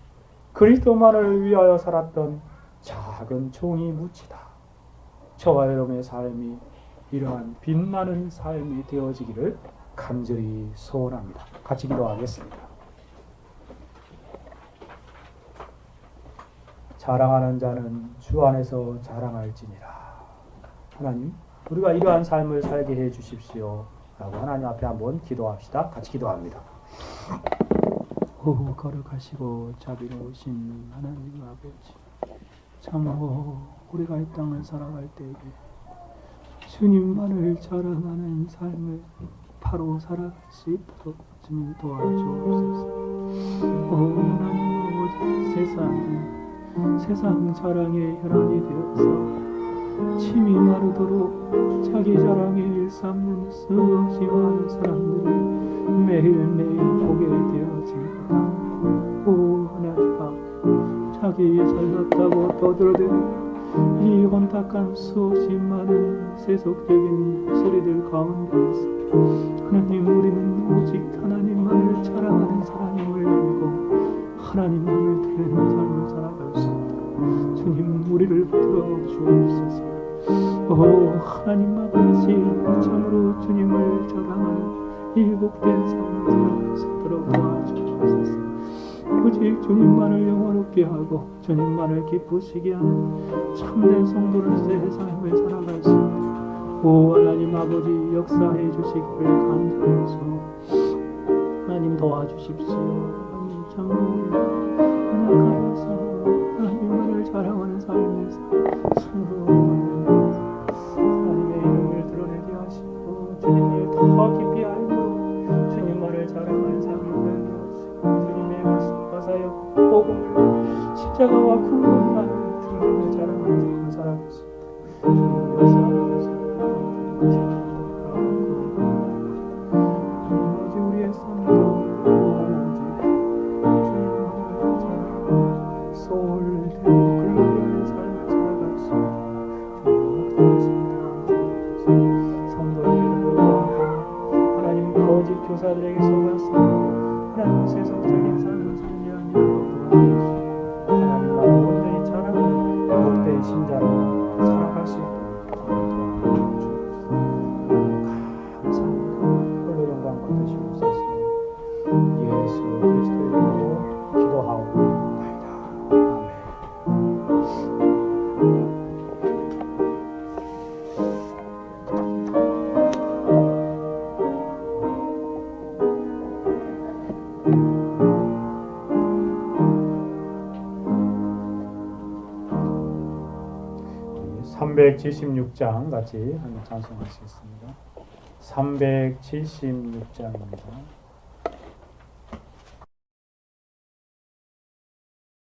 그리스도만을 위하여 살았던 작은 종이 묻히다. 저와 여러분의 삶이 이러한 빛나는 삶이 되어지기를 간절히 소원합니다. 같이 기도하겠습니다. 자랑하는 자는 주 안에서 자랑할지니라. 하나님, 우리가 이러한 삶을 살게 해 주십시오. 라고 하나님 앞에 한번 기도합시다. 같이 기도합니다. 오, 거룩하시고 자비로우신 하나님 아버지, 참으로 우리가 이 땅을 살아갈 때에 주님만을 자랑하는 삶을 바로 살아갈 수 있도록 주님 도와주옵소서. 오 하나님 아버지, 세상 자랑의 혈안이 되어서 침이 마르도록 자기 자랑에 일삼는 수없이 많은 사람들을 매일매일 보게 되어집니다. 오 하나님, 자기 잘났다고 떠들어대는 이 혼탁한 수없이 많은 세속적인 소리들 가운데에서 하나님, 우리는 오직 하나님만을 자랑하는 사람임을 알고 하나님만을 드리는 삶을 살아갈 수 있도록 주님, 우리를 붙들어 주옵소서. 오 하나님과 같이 참으로 주님을 자랑하는 이 복된 삶을 살아갈 수 있도록 도와주옵소서. 오직 주님만을 영원롭게 하고 주님만을 기쁘시게 하는 참된 성도로서의 삶을 살아갈 수 있도록 오 하나님 아버지 역사해 주시기를 간절해서 하나님 도와주십시오. 하나님 참으로 연약하여서 하나님만을 자랑하는 삶에서 참으로 하나님의 이름을 드러내게 하시고 주님을 더 깊이 알고 주님만을 자랑하는 삶을 살게 하시고 주님의 말씀과 사역 복음을 십자가와 구원하는 주님을 자랑하는 삶을 살아가겠습니다. 주님 역사하셔서 오직 우리의 삶도 오직 주님만을 자랑하는 소홀되고 글러리는 삶을 살아갈 수 있도록 주님 성도에게도 불구하고 하나님 거짓 교사들에게 속아서 하나님 세속적인 삶을 살게 하며 도와주시고 하나님만을 온전히 자랑하는 복된 신자로 살아갈 수 있도록 도와주옵소서. 감사합니다. 홀로 영광 받으시옵소서. 예수 그리스도의 이름으로 기도하옵나이다. 아멘. (376장) 같이 한번 찬송하시겠습니다. (376장입니다)